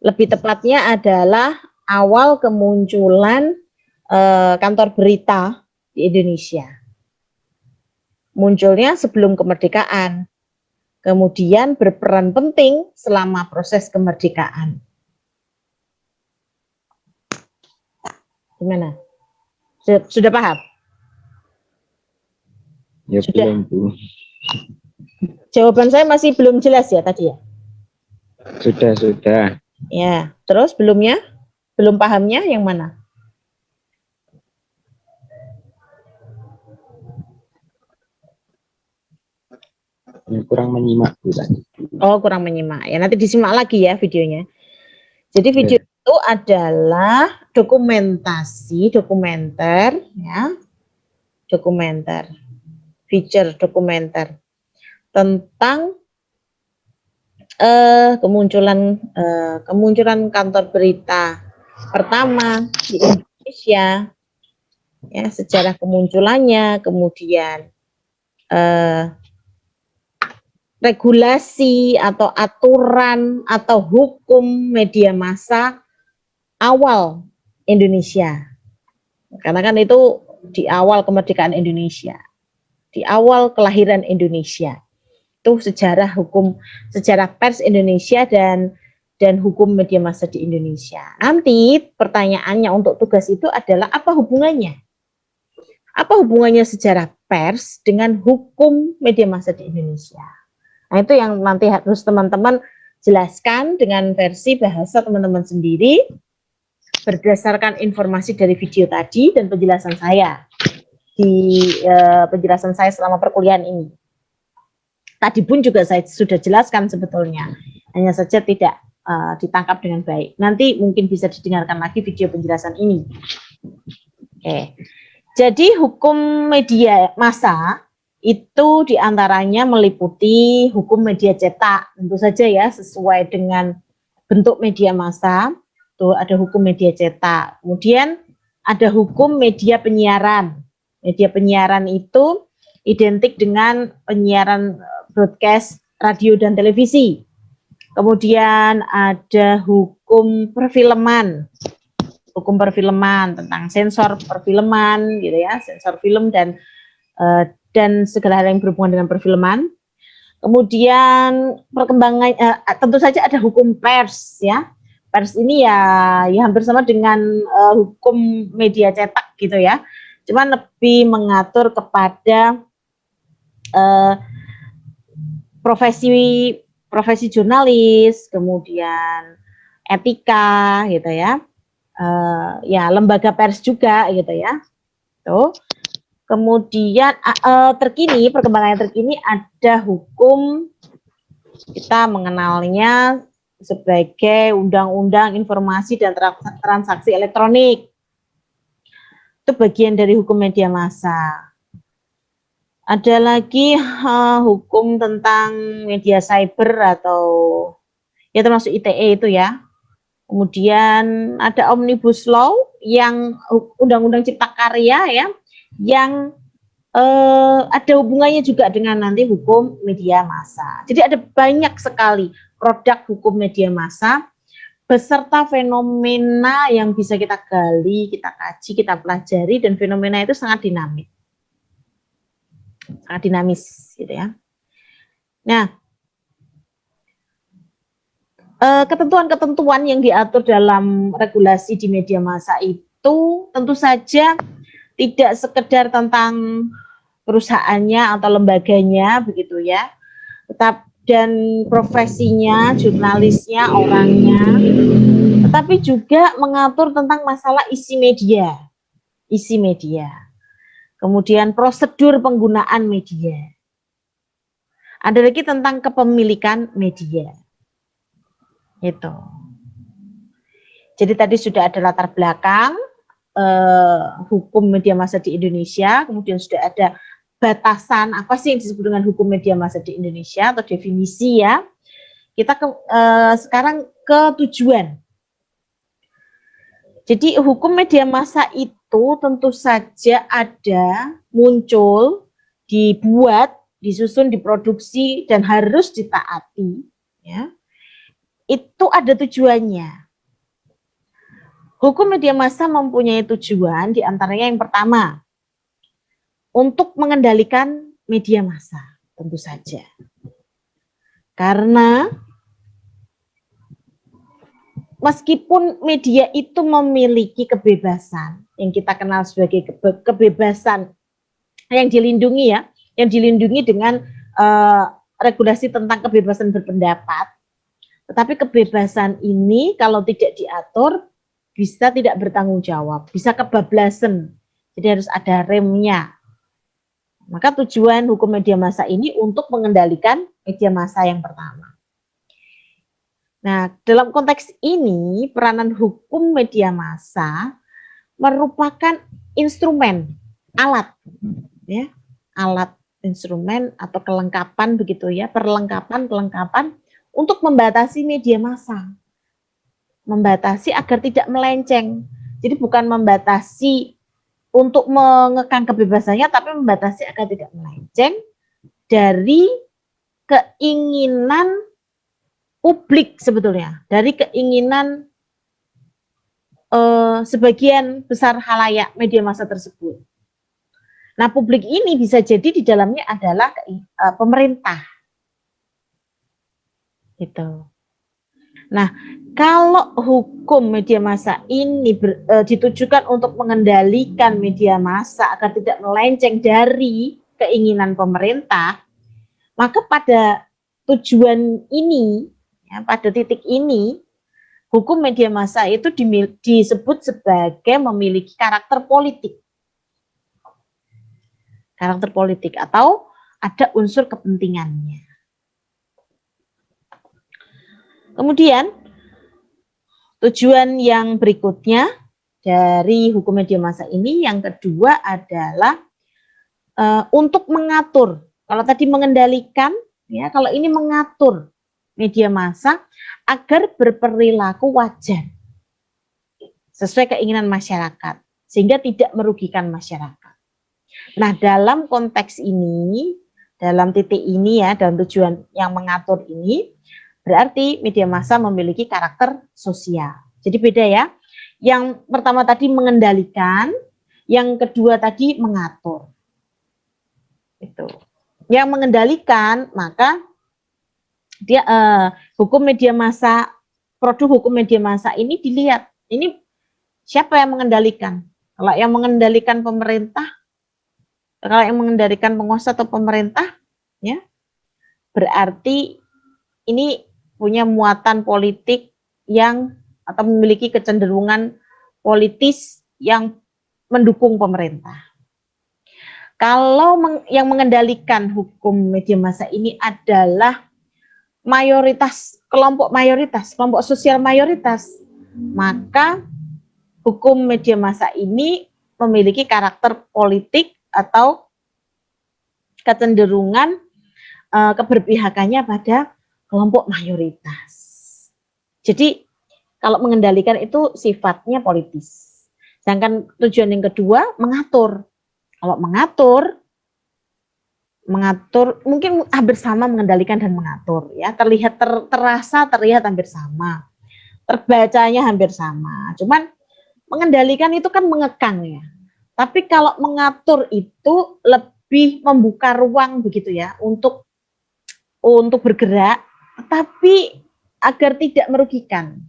Lebih tepatnya adalah awal kemunculan kantor berita di Indonesia. Munculnya sebelum kemerdekaan. Kemudian berperan penting selama proses kemerdekaan. Gimana? Sudah paham? Ya Sudah. belum Bu. Jawaban saya masih belum jelas ya tadi ya? Sudah. Ya, terus belumnya? Belum pahamnya yang mana? Kurang menyimak Bu tadi. Oh, kurang menyimak. Ya, nanti disimak lagi ya videonya. Jadi video itu adalah dokumenter ya. Feature dokumenter tentang kemunculan kantor berita pertama di Indonesia, ya, sejarah kemunculannya, kemudian regulasi atau aturan atau hukum media massa awal Indonesia, karena kan itu di awal kemerdekaan Indonesia, di awal kelahiran Indonesia. Itu sejarah pers Indonesia dan hukum media massa di Indonesia. Nanti pertanyaannya untuk tugas itu adalah apa hubungannya? Apa hubungannya sejarah pers dengan hukum media massa di Indonesia? Nah, itu yang nanti harus teman-teman jelaskan dengan versi bahasa teman-teman sendiri berdasarkan informasi dari video tadi dan penjelasan saya di penjelasan saya selama perkuliahan ini. Tadi pun juga saya sudah jelaskan sebetulnya, hanya saja tidak ditangkap dengan baik. Nanti mungkin bisa didengarkan lagi video penjelasan ini. Oke. Jadi hukum media massa itu diantaranya meliputi hukum media cetak, tentu saja ya, sesuai dengan bentuk media massa. Tuh ada hukum media cetak. Kemudian ada hukum media penyiaran. Media penyiaran itu identik dengan penyiaran broadcast radio dan televisi. Kemudian ada hukum perfilman. Hukum perfilman tentang sensor perfilman gitu ya, sensor film dan segala hal yang berhubungan dengan perfilman. Kemudian perkembangan tentu saja ada hukum pers ya. Pers ini ya hampir sama dengan hukum media cetak gitu ya. Cuman lebih mengatur kepada profesi jurnalis, kemudian etika gitu ya. Ya lembaga pers juga gitu ya. Tuh. Kemudian perkembangan terkini ada hukum, kita mengenalnya sebagai Undang-Undang Informasi dan Transaksi Elektronik Itu bagian dari hukum media massa. Ada lagi hukum tentang media cyber atau ya termasuk ITE itu ya. Kemudian ada Omnibus Law yang Undang-Undang Cipta Karya ya, yang ada hubungannya juga dengan nanti hukum media massa. Jadi ada banyak sekali produk hukum media massa beserta fenomena yang bisa kita gali, kita kaji, kita pelajari, dan fenomena itu sangat dinamis. Sangat dinamis gitu ya. Nah, ketentuan-ketentuan yang diatur dalam regulasi di media massa itu tentu saja tidak sekedar tentang perusahaannya atau lembaganya begitu ya, dan profesinya, jurnalisnya, orangnya, tetapi juga mengatur tentang masalah isi media, kemudian prosedur penggunaan media. Ada lagi tentang kepemilikan media. Itu. Jadi tadi sudah ada latar belakang hukum media massa di Indonesia, kemudian sudah ada batasan apa sih yang disebut dengan hukum media massa di Indonesia atau definisi ya. Kita sekarang ke tujuan. Jadi hukum media massa itu tentu saja ada, muncul, dibuat, disusun, diproduksi, dan harus ditaati. Ya. Itu ada tujuannya. Hukum media massa mempunyai tujuan, diantaranya yang pertama, untuk mengendalikan media massa, tentu saja. Karena meskipun media itu memiliki kebebasan, yang kita kenal sebagai kebebasan yang dilindungi ya, yang dilindungi dengan regulasi tentang kebebasan berpendapat, tetapi kebebasan ini kalau tidak diatur, bisa tidak bertanggung jawab, bisa kebablasan, jadi harus ada remnya. Maka tujuan hukum media massa ini untuk mengendalikan media massa yang pertama. Nah, dalam konteks ini, peranan hukum media massa merupakan instrumen, alat, ya, alat, instrumen atau kelengkapan begitu ya, kelengkapan untuk membatasi media massa. Membatasi agar tidak melenceng. Jadi bukan membatasi untuk mengekang kebebasannya, tapi membatasi agar tidak melenceng dari keinginan publik sebetulnya, dari keinginan sebagian besar khalayak media massa tersebut. Nah, publik ini bisa jadi di dalamnya adalah pemerintah. Gitu. Nah, kalau hukum media massa ini ditujukan untuk mengendalikan media massa agar tidak melenceng dari keinginan pemerintah, maka pada tujuan ini, ya, pada titik ini, hukum media massa itu disebut sebagai memiliki karakter politik. Karakter politik atau ada unsur kepentingannya. Kemudian, tujuan yang berikutnya dari hukum media massa ini, yang kedua adalah untuk mengatur. Kalau tadi mengendalikan, ya, kalau ini mengatur media massa agar berperilaku wajar sesuai keinginan masyarakat, sehingga tidak merugikan masyarakat. Nah, dalam konteks ini, dalam titik ini ya, dalam tujuan yang mengatur ini, berarti media massa memiliki karakter sosial. Jadi beda ya. Yang pertama tadi mengendalikan, yang kedua tadi mengatur. Itu. Yang mengendalikan, maka dia hukum media massa, produk hukum media massa ini dilihat. Ini siapa yang mengendalikan? Kalau yang mengendalikan pemerintah, kalau yang mengendalikan penguasa atau pemerintah, ya, berarti ini punya muatan politik yang atau memiliki kecenderungan politis yang mendukung pemerintah. Kalau yang mengendalikan hukum media massa ini adalah mayoritas, kelompok sosial mayoritas, maka hukum media massa ini memiliki karakter politik atau kecenderungan keberpihakannya pada kelompok mayoritas. Jadi kalau mengendalikan itu sifatnya politis. Sedangkan tujuan yang kedua mengatur. Kalau mengatur mungkin hampir sama mengendalikan dan mengatur ya, terlihat terlihat hampir sama. Terbacanya hampir sama. Cuman mengendalikan itu kan mengekang ya. Tapi kalau mengatur itu lebih membuka ruang begitu ya untuk bergerak, tapi agar tidak merugikan.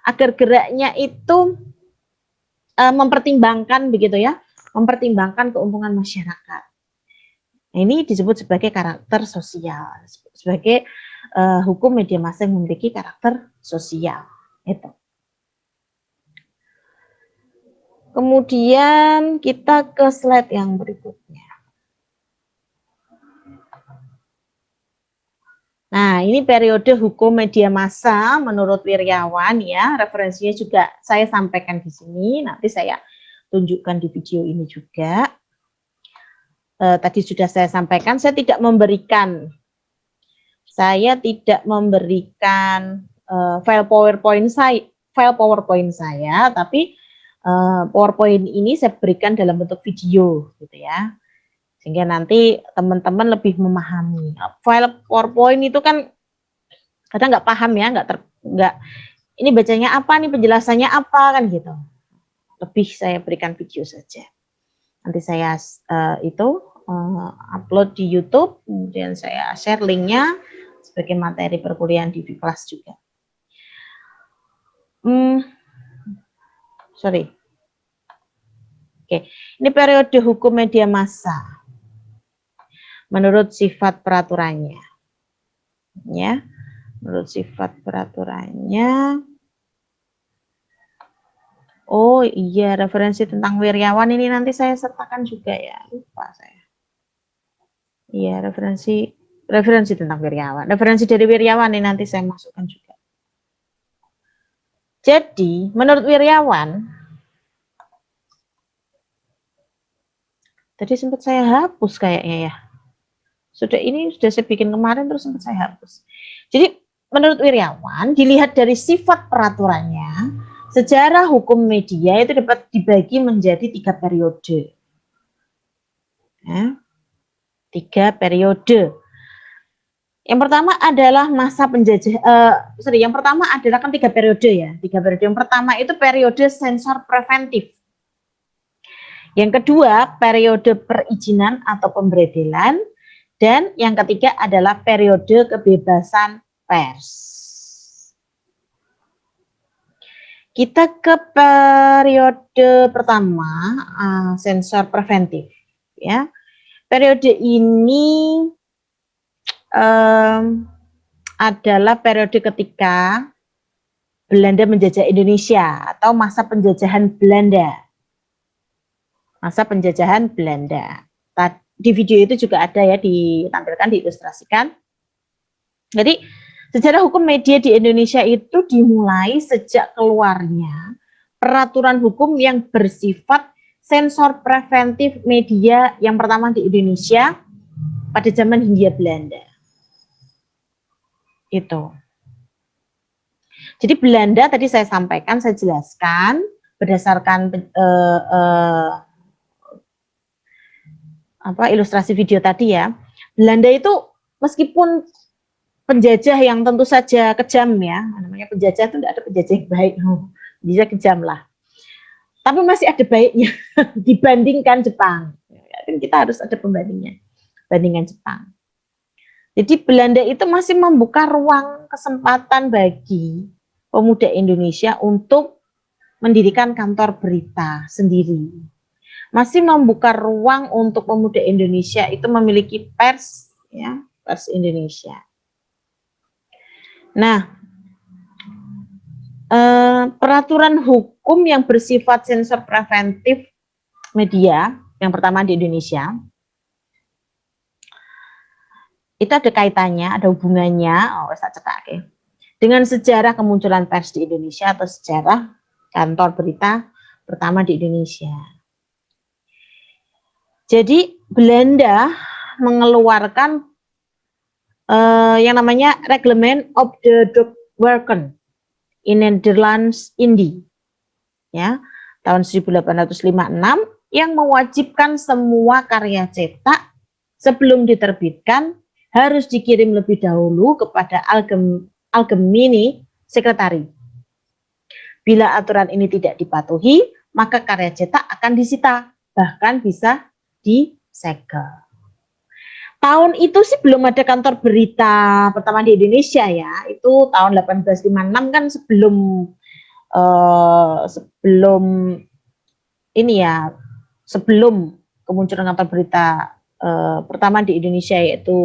Agar geraknya itu mempertimbangkan begitu ya, mempertimbangkan keuntungan masyarakat. Nah, ini disebut sebagai karakter sosial, sebagai hukum media massa yang memiliki karakter sosial. Itu. Kemudian kita ke slide yang berikutnya. Nah, ini periode hukum media massa menurut Wirjawan ya, referensinya juga saya sampaikan di sini, nanti saya tunjukkan di video ini juga. Tadi sudah saya sampaikan, saya tidak memberikan file PowerPoint saya, tapi PowerPoint ini saya berikan dalam bentuk video gitu ya. Sehingga nanti teman-teman lebih memahami. File PowerPoint itu kan kadang nggak paham ya, nggak ini bacanya apa nih, penjelasannya apa kan gitu. Lebih saya berikan video saja. Nanti saya upload di YouTube, kemudian saya share linknya sebagai materi perkuliahan di kelas juga. Oke, ini periode hukum media massa. Menurut sifat peraturannya, ya, menurut sifat peraturannya. Oh iya, referensi tentang Wirjawan ini nanti saya sertakan juga ya, lupa saya. Iya, referensi tentang Wirjawan, referensi dari Wirjawan ini nanti saya masukkan juga. Jadi, menurut Wirjawan, tadi sempat saya hapus kayaknya ya. Sudah saya bikin kemarin terus sempat saya hapus. Jadi menurut Wirjawan dilihat dari sifat peraturannya, sejarah hukum media itu dapat dibagi menjadi 3 periode. Ya, 3 periode. Yang pertama adalah masa yang pertama adalah kan 3 periode ya. 3 periode. Yang pertama itu periode sensor preventif. Yang kedua periode perizinan atau pemberedelan. Dan yang ketiga adalah periode kebebasan pers. Kita ke periode pertama, sensor preventif. Ya, periode ini adalah periode ketika Belanda menjajah Indonesia atau masa penjajahan Belanda. Masa penjajahan Belanda. Di video itu juga ada ya, ditampilkan, diilustrasikan. Jadi sejarah hukum media di Indonesia itu dimulai sejak keluarnya peraturan hukum yang bersifat sensor preventif media yang pertama di Indonesia pada zaman Hindia Belanda. Itu. Jadi Belanda tadi saya sampaikan, saya jelaskan berdasarkan ilustrasi video tadi ya. Belanda itu meskipun penjajah yang tentu saja kejam ya, namanya penjajah itu tidak ada penjajah yang baik, bisa kejam lah. Tapi masih ada baiknya dibandingkan Jepang. Kita harus ada bandingan Jepang. Jadi Belanda itu masih membuka ruang kesempatan bagi pemuda Indonesia untuk mendirikan kantor berita sendiri. Masih membuka ruang untuk pemuda Indonesia itu memiliki pers, ya, pers Indonesia. Nah, peraturan hukum yang bersifat sensor preventif media yang pertama di Indonesia itu ada kaitannya, ada hubungannya, dengan sejarah kemunculan pers di Indonesia atau sejarah kantor berita pertama di Indonesia. Jadi Belanda mengeluarkan yang namanya Reglement of the Drukwerken in Netherlands Indie, ya, tahun 1856 yang mewajibkan semua karya cetak sebelum diterbitkan harus dikirim lebih dahulu kepada Algemene Sekretari. Bila aturan ini tidak dipatuhi, maka karya cetak akan disita, bahkan bisa disegel. Tahun itu sih belum ada kantor berita pertama di Indonesia ya, itu tahun 1856 kan sebelum ini ya, sebelum kemunculan kantor berita pertama di Indonesia, yaitu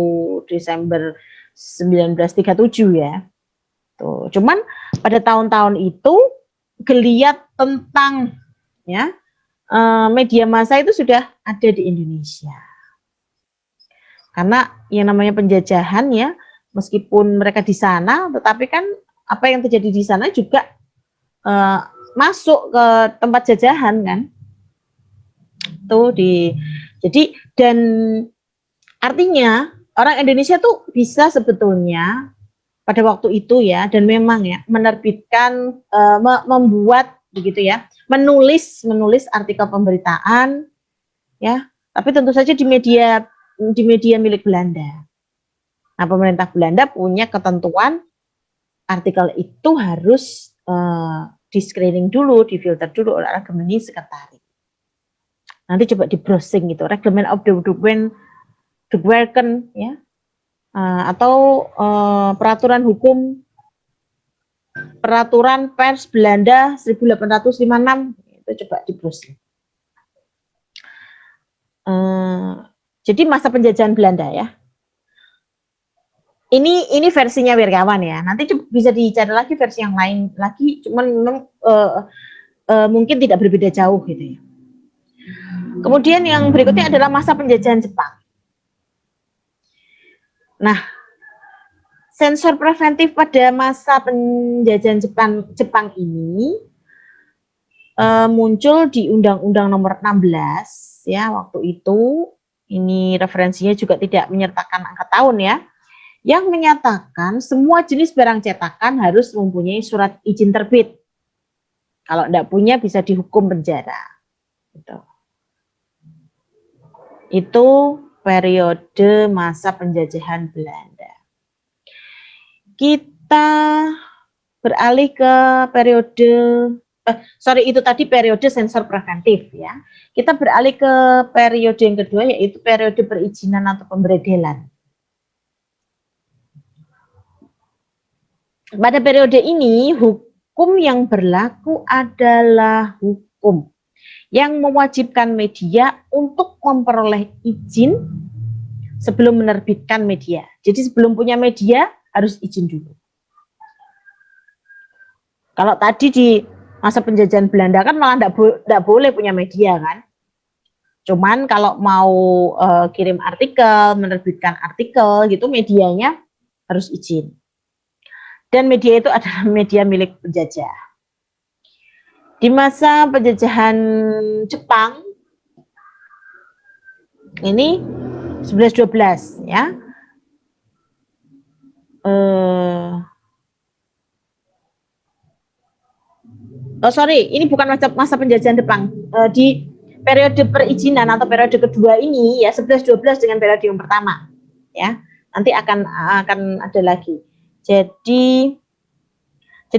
Desember 1937 ya. Tuh, cuman pada tahun-tahun itu geliat tentang ya media massa itu sudah ada di Indonesia. Karena yang namanya penjajahan ya, meskipun mereka di sana, tetapi kan apa yang terjadi di sana juga masuk ke tempat jajahan kan. Jadi dan artinya orang Indonesia tuh bisa sebetulnya pada waktu itu ya, dan memang ya menerbitkan, membuat begitu ya, menulis artikel pemberitaan ya, tapi tentu saja di media milik Belanda. Nah, pemerintah Belanda punya ketentuan artikel itu harus di-screening dulu, difilter dulu oleh Algemene Sekretari. Nanti coba di browsing gitu, Reglement of the Drukwerken ya, atau peraturan pers Belanda 1856, itu coba di browsing. Jadi masa penjajahan Belanda ya. Ini versinya Wirgawan ya. Nanti bisa dicari lagi versi yang lain lagi, cuman memang mungkin tidak berbeda jauh gitu ya. Kemudian yang berikutnya adalah masa penjajahan Jepang. Nah, sensor preventif pada masa penjajahan Jepang ini muncul di Undang-Undang Nomor 16 ya waktu itu. Ini referensinya juga tidak menyertakan angka tahun ya, yang menyatakan semua jenis barang cetakan harus mempunyai surat izin terbit. Kalau tidak punya bisa dihukum penjara. Itu periode masa penjajahan Belanda. Kita beralih ke periode, itu tadi periode sensor preventif ya. Kita beralih ke periode yang kedua, yaitu periode perizinan atau pemberedelan. Pada periode ini, hukum yang berlaku adalah hukum yang mewajibkan media untuk memperoleh izin sebelum menerbitkan media. Jadi sebelum punya media, harus izin dulu. Kalau tadi di masa penjajahan Belanda kan malah tidak boleh punya media kan. Cuman kalau mau kirim artikel, menerbitkan artikel gitu, medianya harus izin. Dan media itu adalah media milik penjajah. Di masa penjajahan Jepang ini 11-12 ya. Ini bukan masa penjajahan Jepang. Di periode perizinan atau periode kedua ini ya 11-12 dengan periode yang pertama ya. Nanti akan ada lagi. Jadi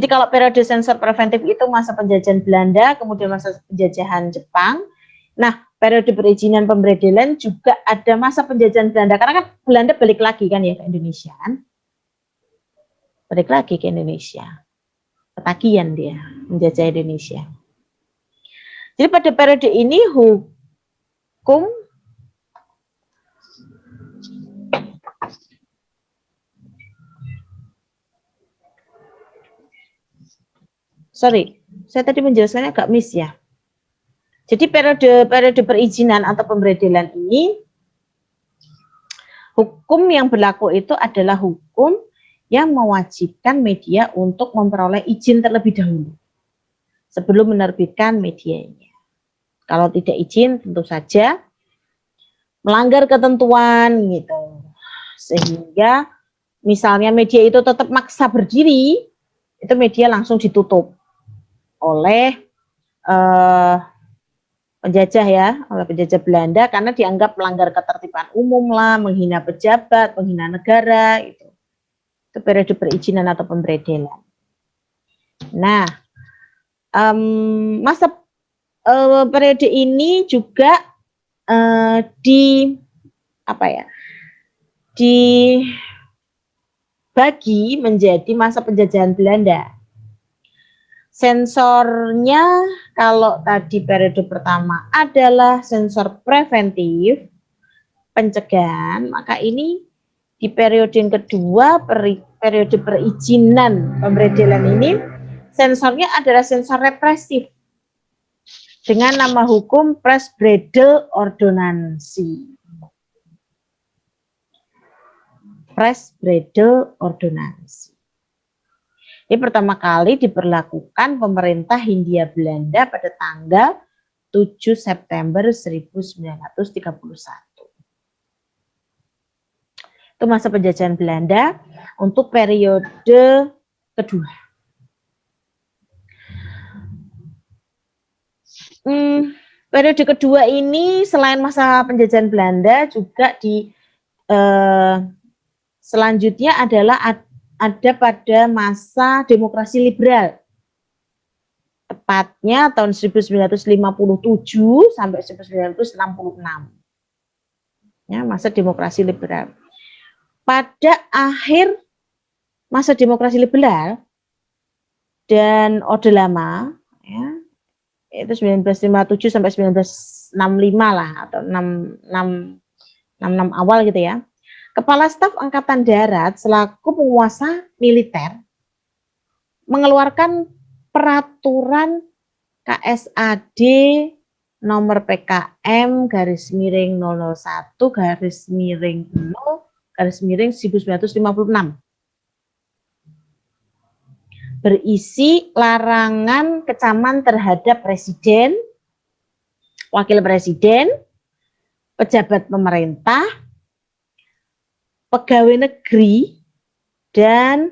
kalau periode sensor preventif itu masa penjajahan Belanda, kemudian masa penjajahan Jepang. Nah, periode perizinan pemberedelan juga ada masa penjajahan Belanda, karena kan Belanda balik lagi kan ya ke Indonesia kan. Balik lagi ke Indonesia. Ketagihan dia menjajah Indonesia. Jadi pada periode ini hukum saya tadi menjelaskannya agak miss ya. Jadi periode perizinan atau pemberedelan ini, hukum yang berlaku itu adalah hukum yang mewajibkan media untuk memperoleh izin terlebih dahulu sebelum menerbitkan medianya. Kalau tidak izin, tentu saja melanggar ketentuan gitu. Sehingga misalnya media itu tetap maksa berdiri, itu media langsung ditutup oleh penjajah ya, oleh penjajah Belanda karena dianggap melanggar ketertiban umum lah, menghina pejabat, menghina negara itu. Itu periode perizinan atau pemberedelan. Nah, masa periode ini juga dibagi menjadi masa penjajahan Belanda. Sensornya kalau tadi periode pertama adalah sensor preventif, pencegahan, maka ini di periode yang kedua, periode perizinan pemberedelan ini, sensornya adalah sensor represif dengan nama hukum Presbredel Ordonansi. Presbredel Ordonansi. Ini pertama kali diberlakukan pemerintah Hindia Belanda pada tanggal 7 September 1931. Itu masa penjajahan Belanda untuk periode kedua. Periode kedua ini selain masa penjajahan Belanda juga selanjutnya adalah ada pada masa demokrasi liberal, tepatnya tahun 1957 sampai 1966. Ya, masa demokrasi liberal. Pada akhir masa demokrasi liberal dan Orde Lama, ya, itu 1957 sampai 1965 lah, atau 66 awal gitu ya. Kepala Staf Angkatan Darat selaku penguasa militer mengeluarkan peraturan KSAD nomor PKM _001 _0 berisi larangan kecaman terhadap presiden, wakil presiden, pejabat pemerintah, pegawai negeri, dan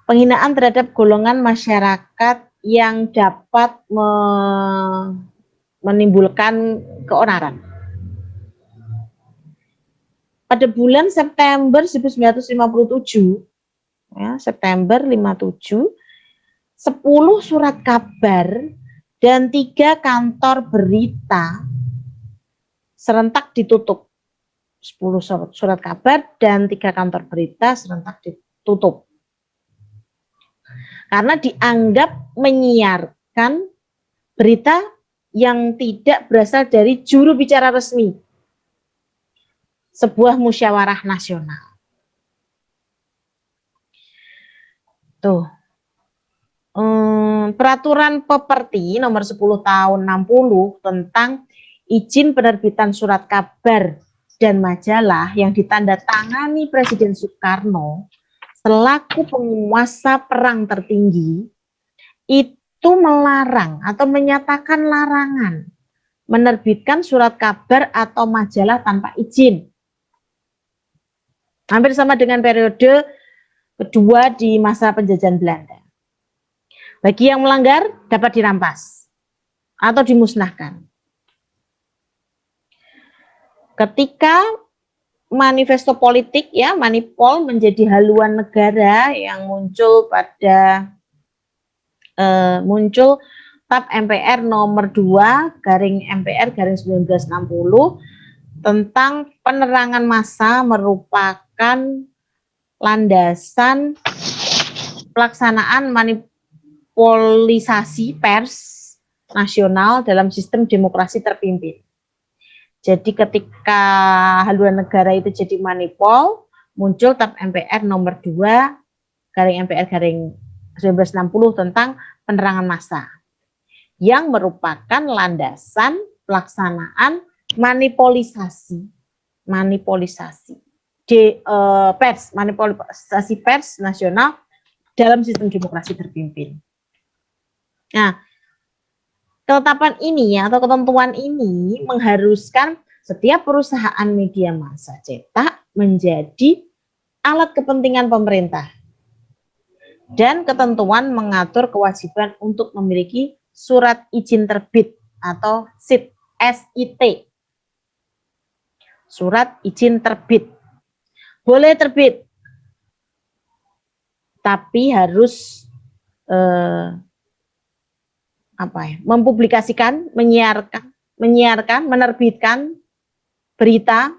penghinaan terhadap golongan masyarakat yang dapat menimbulkan keonaran. Pada bulan September 1957, ya, September 57, 10 surat kabar dan 3 kantor berita serentak ditutup. 10 surat kabar dan 3 kantor berita serentak ditutup. Karena dianggap menyiarkan berita yang tidak berasal dari juru bicara resmi sebuah musyawarah nasional. Tuh. Peraturan Peperti nomor 10 tahun 60 tentang izin penerbitan surat kabar dan majalah yang ditandatangani Presiden Soekarno selaku penguasa perang tertinggi itu melarang atau menyatakan larangan menerbitkan surat kabar atau majalah tanpa izin. Hampir sama dengan periode kedua di masa penjajahan Belanda. Bagi yang melanggar dapat dirampas atau dimusnahkan. Ketika manifesto politik ya, Manipol menjadi haluan negara yang muncul pada TAP MPR nomor 2 /MPR /1960 tentang penerangan massa merupakan landasan pelaksanaan manipolisasi pers nasional dalam sistem demokrasi terpimpin. Jadi ketika haluan negara itu jadi manipol, muncul TAP MPR nomor 2 /MPR /1960 tentang penerangan massa yang merupakan landasan pelaksanaan manipolisasi pers nasional dalam sistem demokrasi terpimpin. Nah, ketetapan ini atau ketentuan ini mengharuskan setiap perusahaan media massa cetak menjadi alat kepentingan pemerintah. Dan ketentuan mengatur kewajiban untuk memiliki surat izin terbit atau SIT, SIT. Surat izin terbit. Boleh terbit, tapi harus mempublikasikan, menyiarkan, menerbitkan berita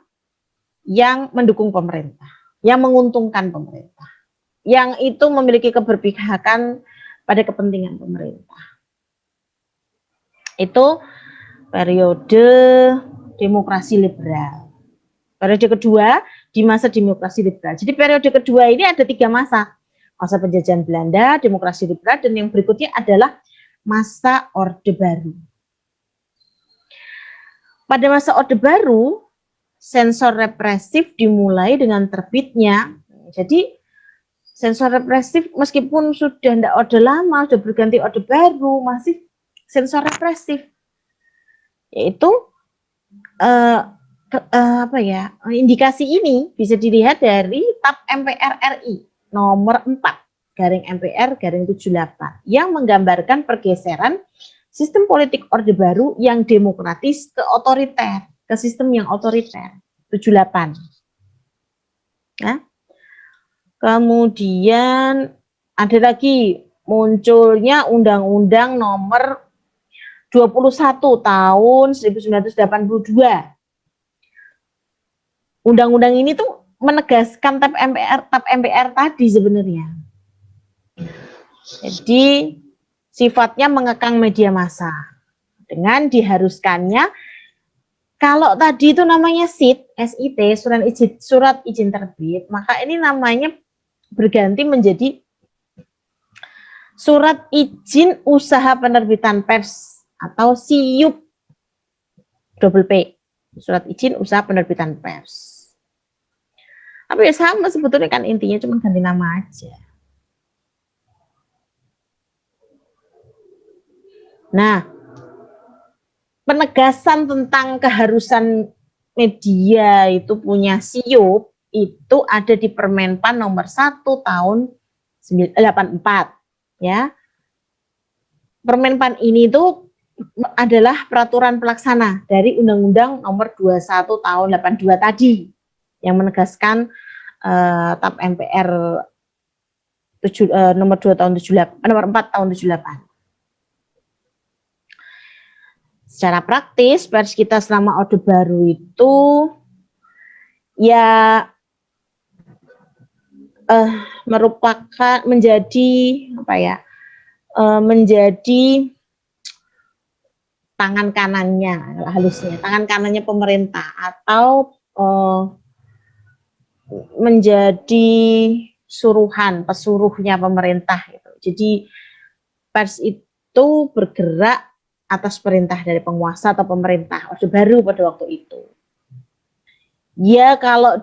yang mendukung pemerintah, yang menguntungkan pemerintah, yang itu memiliki keberpihakan pada kepentingan pemerintah. Itu periode demokrasi liberal. Periode kedua di masa demokrasi liberal. Jadi periode kedua ini ada 3 masa. Masa penjajahan Belanda, demokrasi liberal, dan yang berikutnya adalah masa Orde Baru. Pada masa Orde Baru, sensor represif dimulai dengan terbitnya. Jadi sensor represif meskipun sudah tidak Orde Lama, sudah berganti Orde Baru, masih sensor represif. Yaitu indikasi ini bisa dilihat dari TAP MPR RI nomor 4/MPR/78 yang menggambarkan pergeseran sistem politik Orde Baru yang demokratis ke otoriter, ke sistem yang otoriter. 78. Nah, kemudian ada lagi munculnya Undang-Undang nomor 21 tahun 1982. Undang-undang ini tuh menegaskan TAP MPR tadi sebenarnya. Jadi sifatnya mengekang media massa dengan diharuskannya, kalau tadi itu namanya SIT, surat izin terbit, maka ini namanya berganti menjadi surat izin usaha penerbitan pers atau SIUP, double P, surat izin usaha penerbitan pers. Tapi ya sama sebetulnya kan, intinya cuma ganti nama aja. Nah, penegasan tentang keharusan media itu punya SIUP itu ada di Permenpan nomor 1 tahun 84 ya. Permenpan ini itu adalah peraturan pelaksana dari Undang-Undang nomor 21 tahun 82 tadi yang menegaskan TAP MPR nomor 2 tahun 78, nomor 4 tahun 78. Secara praktis, pers kita selama Orde Baru itu ya merupakan menjadi menjadi tangan kanannya, halusnya tangan kanannya pemerintah, atau menjadi pesuruhnya pemerintah gitu. Jadi pers itu bergerak atas perintah dari penguasa atau pemerintah Orde Baru pada waktu itu. Ya, kalau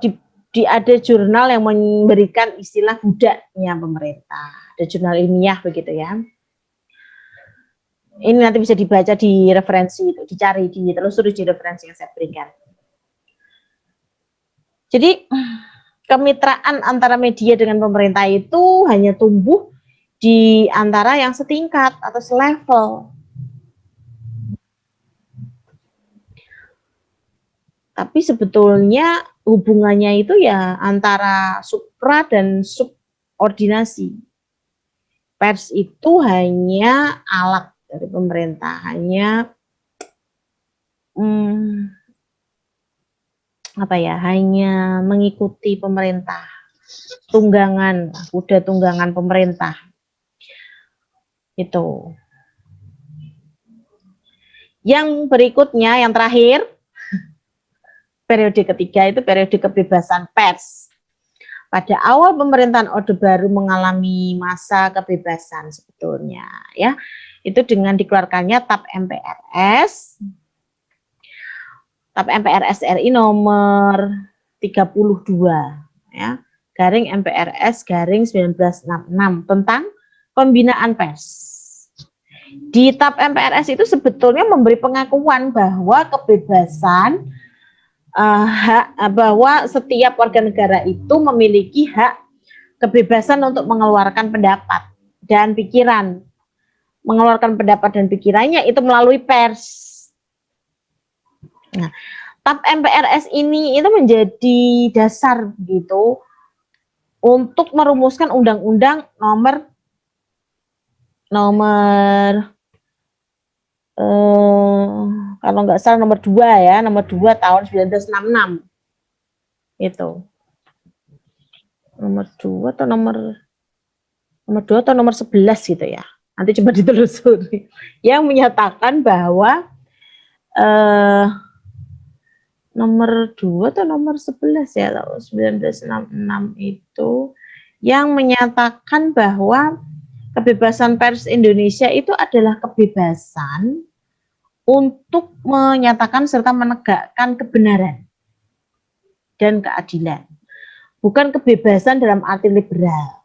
ada jurnal yang memberikan istilah budaknya pemerintah, ada jurnal ilmiah begitu ya. Ini nanti bisa dibaca di referensi itu, dicari, ditelusuri di referensi yang saya berikan. Jadi kemitraan antara media dengan pemerintah itu hanya tumbuh di antara yang setingkat atau selevel. Tapi sebetulnya hubungannya itu ya antara supra dan subordinasi. Pers itu hanya alat dari pemerintah, hanya hanya mengikuti pemerintah, kuda tunggangan pemerintah. Itu. Yang berikutnya, yang terakhir, periode ketiga itu periode kebebasan pers. Pada awal pemerintahan Orde Baru mengalami masa kebebasan sebetulnya, ya. Itu dengan dikeluarkannya TAP MPRS. TAP MPRS RI nomor 32 ya, garing MPRS garing 1966 tentang pembinaan pers. Di TAP MPRS itu sebetulnya memberi pengakuan bahwa kebebasan bahwa setiap warga negara itu memiliki hak kebebasan untuk mengeluarkan pendapat dan pikiran. Mengeluarkan pendapat dan pikirannya itu melalui pers. Nah, TAP MPRS ini itu menjadi dasar gitu untuk merumuskan undang-undang nomor kalau nggak salah nomor 2 ya, nomor 2 tahun 1966. Itu. Nomor 2 atau nomor 2 atau nomor 11 gitu ya. Nanti coba ditelusuri. Yang menyatakan bahwa nomor 2 atau nomor 11 ya tahun 1966 itu yang menyatakan bahwa kebebasan pers Indonesia itu adalah kebebasan untuk menyatakan serta menegakkan kebenaran dan keadilan. Bukan kebebasan dalam arti liberal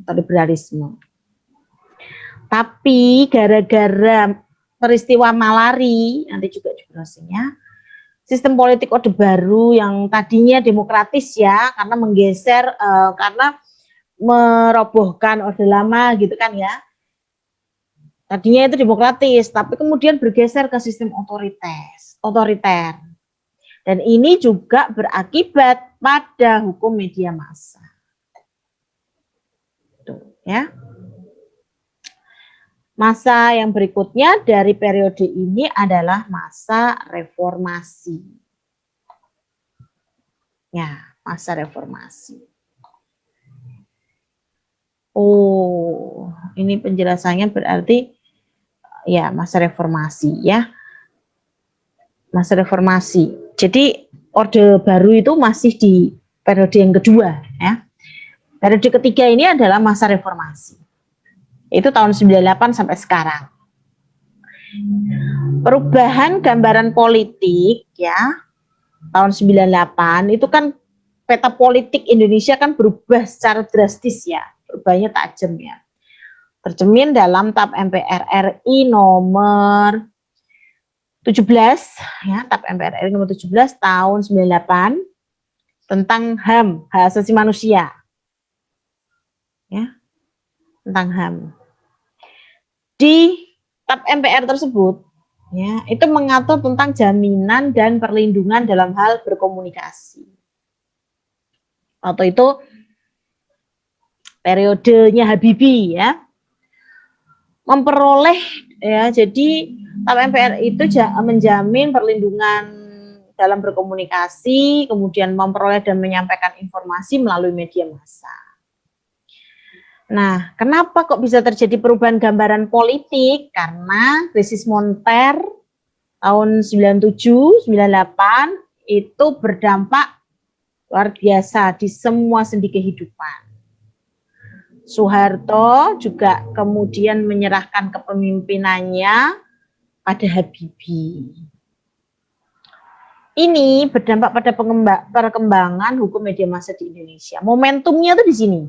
atau liberalisme. Tapi gara-gara peristiwa Malari, nanti juga di browsingnya, sistem politik Orde Baru yang tadinya demokratis ya, karena menggeser, karena merobohkan Orde Lama gitu kan ya. Tadinya itu demokratis, tapi kemudian bergeser ke sistem otoriter. Dan ini juga berakibat pada hukum media massa. Tuh, ya. Masa yang berikutnya dari periode ini adalah masa reformasi. Ya, masa reformasi. Oh, ini penjelasannya berarti ya masa reformasi ya. Masa reformasi. Jadi Orde Baru itu masih di periode yang kedua ya. Periode ketiga ini adalah masa reformasi. Itu tahun 98 sampai sekarang. Perubahan gambaran politik ya tahun 98 itu kan peta politik Indonesia kan berubah secara drastis ya, perubahannya tajam ya. Tercermin dalam TAP MPR RI nomor 17 ya, TAP MPR RI nomor 17 tahun 98 tentang HAM, hak asasi manusia. Ya. Tentang HAM. Di TAP MPR tersebut ya, itu mengatur tentang jaminan dan perlindungan dalam hal berkomunikasi. Atau itu periodenya Habibie ya. Memperoleh ya, jadi TAP MPR itu menjamin perlindungan dalam berkomunikasi, kemudian memperoleh dan menyampaikan informasi melalui media massa. Nah, kenapa kok bisa terjadi perubahan gambaran politik? Karena krisis moneter tahun 97, 98 itu berdampak luar biasa di semua sendi kehidupan. Soeharto juga kemudian menyerahkan kepemimpinannya pada Habibie. Ini berdampak pada perkembangan hukum media massa di Indonesia. Momentumnya tuh di sini.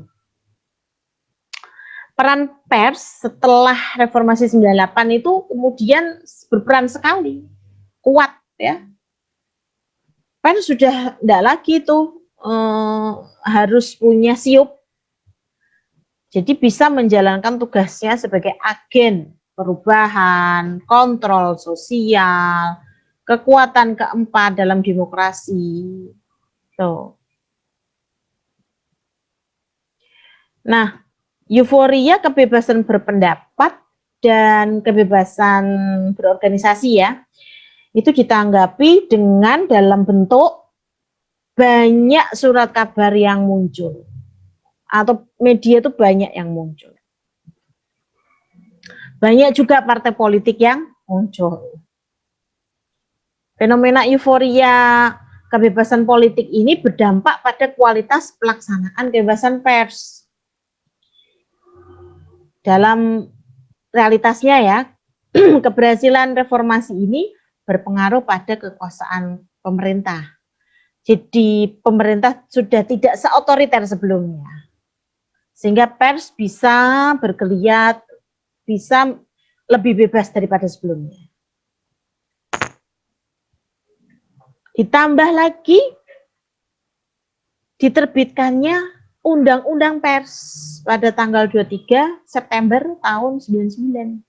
Peran pers setelah reformasi 98 itu kemudian berperan sekali, kuat ya. Pers sudah tidak lagi tuh harus punya siup. Jadi bisa menjalankan tugasnya sebagai agen perubahan, kontrol sosial, kekuatan keempat dalam demokrasi. Tuh. Nah, euforia kebebasan berpendapat dan kebebasan berorganisasi ya, itu ditanggapi dengan dalam bentuk banyak surat kabar yang muncul atau media itu banyak yang muncul. Banyak juga partai politik yang muncul. Fenomena euforia kebebasan politik ini berdampak pada kualitas pelaksanaan kebebasan pers. Dalam realitasnya ya, keberhasilan reformasi ini berpengaruh pada kekuasaan pemerintah. Jadi pemerintah sudah tidak seotoriter sebelumnya. Sehingga pers bisa bergeliat, bisa lebih bebas daripada sebelumnya. Ditambah lagi diterbitkannya Undang-Undang Pers pada tanggal 23 September tahun 99.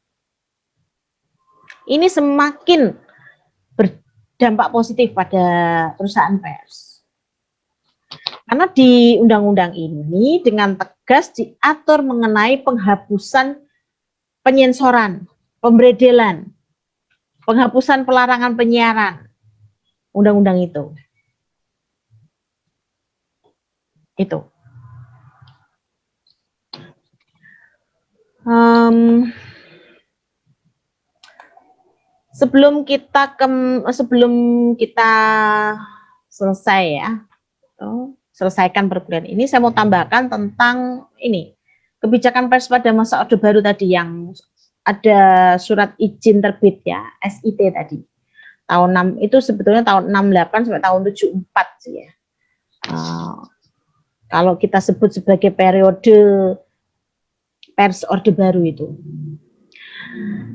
Ini semakin berdampak positif pada perusahaan pers. Karena di undang-undang ini dengan tegas diatur mengenai penghapusan penyensoran, pemberedelan, penghapusan pelarangan penyiaran. Undang-undang itu. Sebelum kita selesai ya, selesaikan perkuliahan ini, saya mau tambahkan tentang ini kebijakan pers pada masa Orde Baru tadi yang ada surat izin terbit ya, SIT tadi. Tahun 6 itu sebetulnya tahun 68 sampai tahun 74 sih ya. Kalau kita sebut sebagai periode pers Orde Baru itu.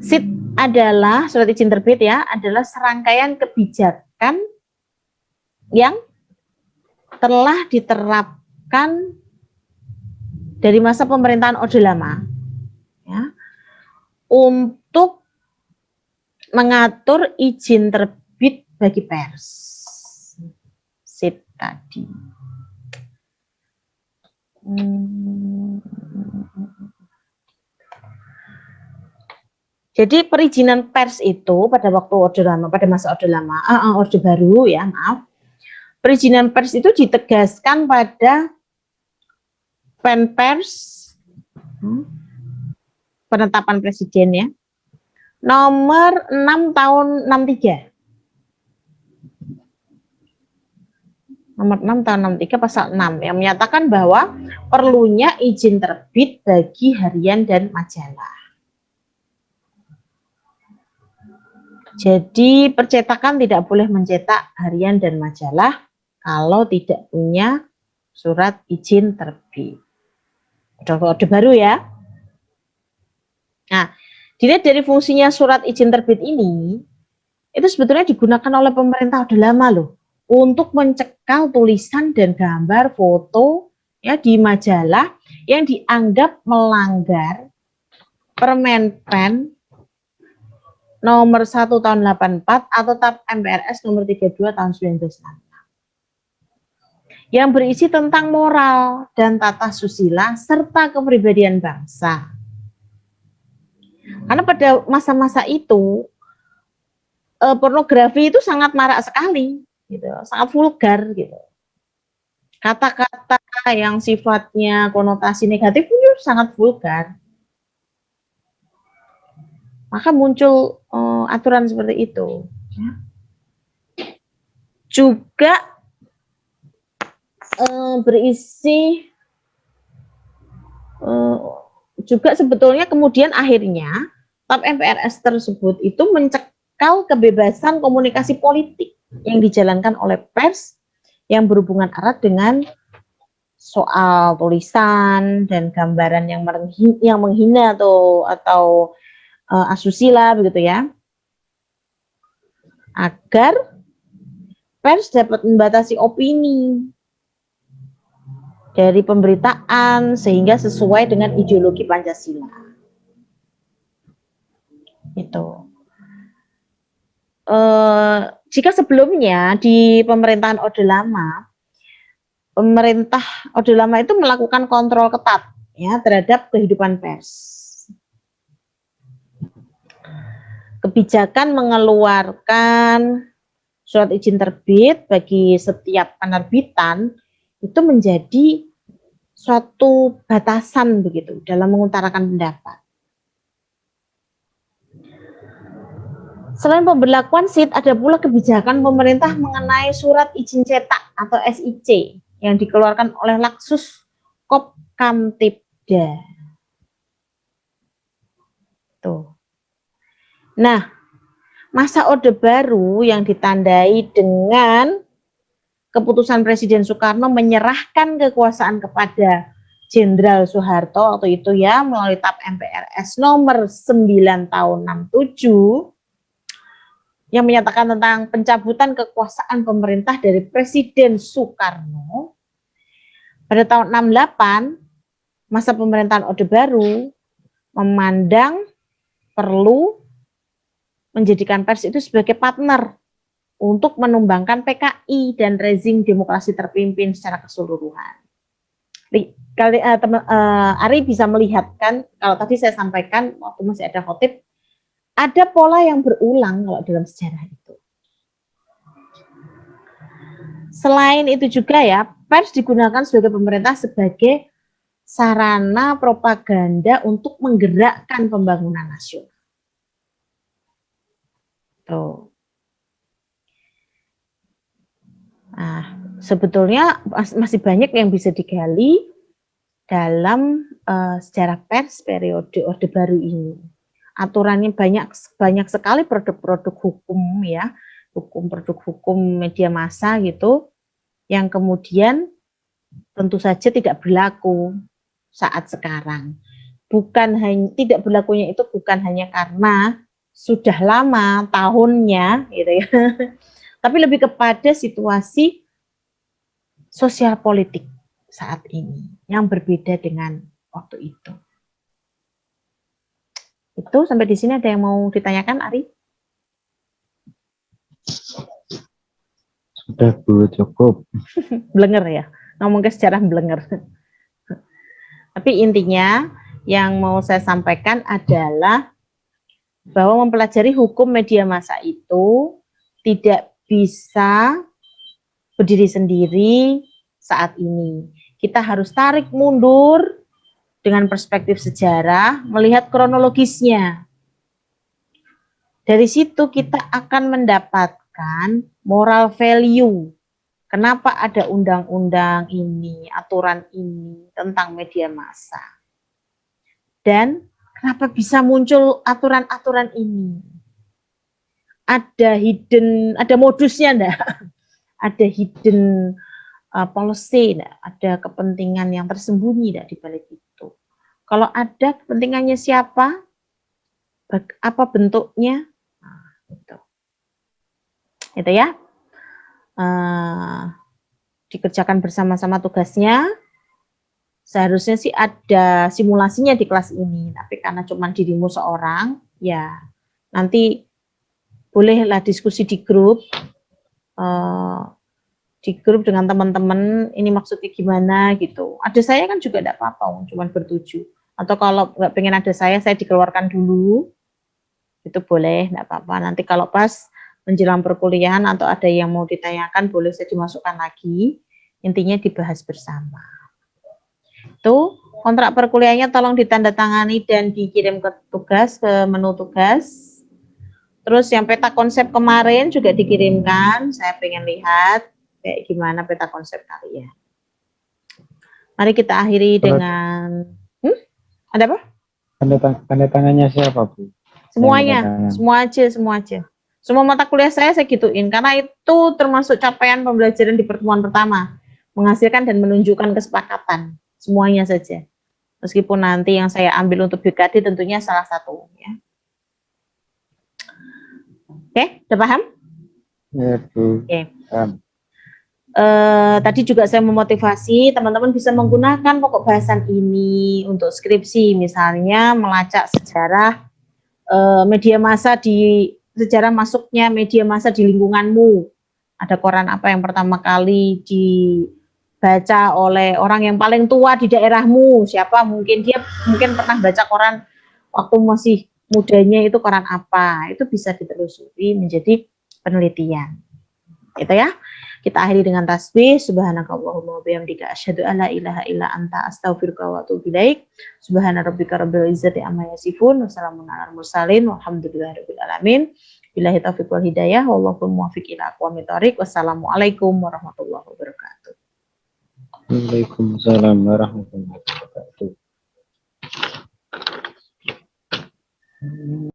SIT adalah surat izin terbit ya, adalah serangkaian kebijakan yang telah diterapkan dari masa pemerintahan Orde Lama ya, untuk mengatur izin terbit bagi pers. SIT tadi. Jadi perizinan pers itu pada waktu Orde Lama, pada masa Orde Lama, Orde Baru ya, maaf. Perizinan pers itu ditegaskan pada Perpres penetapan presiden ya. Nomor 6 tahun 63. Nomor 6 tahun 63 pasal 6 yang menyatakan bahwa perlunya izin terbit bagi harian dan majalah. Jadi percetakan tidak boleh mencetak harian dan majalah kalau tidak punya surat izin terbit. Orde Baru ya. Nah, dilihat dari fungsinya surat izin terbit ini, itu sebetulnya digunakan oleh pemerintah Orde Lama loh, untuk mencekal tulisan dan gambar foto ya di majalah yang dianggap melanggar Permen-Pen nomor 1 tahun 84 atau TAP MPRS nomor 32 tahun 1966. Yang berisi tentang moral dan tata susila serta kepribadian bangsa. Karena pada masa-masa itu pornografi itu sangat marak sekali, gitu, sangat vulgar, gitu. Kata-kata yang sifatnya konotasi negatif itu sangat vulgar. Maka muncul aturan seperti itu. Juga berisi juga sebetulnya kemudian akhirnya TAP MPRS tersebut itu mencekal kebebasan komunikasi politik yang dijalankan oleh pers yang berhubungan erat dengan soal tulisan dan gambaran yang menghina atau asusila begitu ya, agar pers dapat membatasi opini dari pemberitaan sehingga sesuai dengan ideologi Pancasila. Itu. Jika sebelumnya di pemerintahan Orde Lama, pemerintah Orde Lama itu melakukan kontrol ketat ya terhadap kehidupan pers. Kebijakan mengeluarkan surat izin terbit bagi setiap penerbitan itu menjadi suatu batasan begitu dalam mengutarakan pendapat. Selain pemberlakuan SIT, ada pula kebijakan pemerintah mengenai surat izin cetak atau SIC yang dikeluarkan oleh Laksus Kopkamtibda. Tuh. Nah, masa Orde Baru yang ditandai dengan keputusan Presiden Soekarno menyerahkan kekuasaan kepada Jenderal Soeharto waktu itu ya melalui TAP MPRS nomor 9 tahun 67, yang menyatakan tentang pencabutan kekuasaan pemerintah dari Presiden Soekarno pada tahun 68, masa pemerintahan Orde Baru memandang perlu menjadikan pers itu sebagai partner untuk menumbangkan PKI dan rezim demokrasi terpimpin secara keseluruhan. Ari bisa melihat kan, kalau tadi saya sampaikan waktu masih ada khotib, ada pola yang berulang kalau dalam sejarah itu. Selain itu juga ya, pers digunakan sebagai pemerintah sebagai sarana propaganda untuk menggerakkan pembangunan nasional. Tuh. Nah, sebetulnya masih banyak yang bisa digali dalam sejarah pers periode Orde Baru ini. Aturannya banyak sekali produk-produk hukum ya, produk hukum media massa gitu, yang kemudian tentu saja tidak berlaku saat sekarang. Tidak berlakunya itu bukan hanya karena sudah lama tahunnya gitu ya, tapi lebih kepada situasi sosial politik saat ini yang berbeda dengan waktu itu. Itu sampai di sini ada yang mau ditanyakan, Ari? Sudah Bu, cukup. Blenger ya, ngomong ke sejarah blenger. Tapi intinya yang mau saya sampaikan adalah bahwa mempelajari hukum media massa itu tidak bisa berdiri sendiri saat ini. Kita harus tarik mundur dengan perspektif sejarah, melihat kronologisnya. Dari situ kita akan mendapatkan moral value. Kenapa ada undang-undang ini, aturan ini tentang media massa. Dan kenapa bisa muncul aturan-aturan ini? Ada modusnya enggak? Ada hidden policy enggak? Ada kepentingan yang tersembunyi enggak di balik itu? Kalau ada, kepentingannya siapa? Apa bentuknya? Nah, itu ya. Dikerjakan bersama-sama tugasnya. Seharusnya sih ada simulasinya di kelas ini, tapi karena cuma dirimu seorang, ya nanti bolehlah diskusi di grup dengan teman-teman, ini maksudnya gimana gitu. Ada saya kan juga enggak apa-apa, cuma bertujuh. Atau kalau nggak pengen ada saya dikeluarkan dulu, itu boleh, enggak apa-apa. Nanti kalau pas menjelang perkuliahan atau ada yang mau ditanyakan, boleh saya dimasukkan lagi. Intinya dibahas bersama. Itu kontrak perkuliahannya tolong ditandatangani dan dikirim ke menu tugas. Terus yang peta konsep kemarin juga dikirimkan. Saya pengen lihat kayak gimana peta konsep kalian. Mari kita akhiri dengan ada apa? Tanda tangannya siapa, Bu? Semuanya, semua aja. Semua mata kuliah saya gituin, karena itu termasuk capaian pembelajaran di pertemuan pertama. Menghasilkan dan menunjukkan kesepakatan. Semuanya saja. Meskipun nanti yang saya ambil untuk BKD tentunya salah satu. Ya. Oke, udah paham? Ya, Bu. Oke. Tadi juga saya memotivasi teman-teman bisa menggunakan pokok bahasan ini untuk skripsi, misalnya melacak sejarah media massa sejarah masuknya media massa di lingkunganmu. Ada koran apa yang pertama kali dibaca oleh orang yang paling tua di daerahmu? Siapa? Mungkin pernah baca koran waktu masih mudanya, itu koran apa? Itu bisa ditelusuri menjadi penelitian. Gitu ya. Kita akhiri dengan tasbih. Subhanakallahumma wa bihamdika asyhadu an la ilaha illa anta astaghfiruka wa atubu ilaik. Subhana rabbika rabbil izzati amma yasifun. Wassalamun alal mursalin. Walhamdulillahirabbil alamin. Billahi taufiq wal hidayah. Wallahu muwaffiq ila aqwamit thoriq. Wassalamualaikum warahmatullahi wabarakatuh. Waalaikumsalam warahmatullahi wabarakatuh.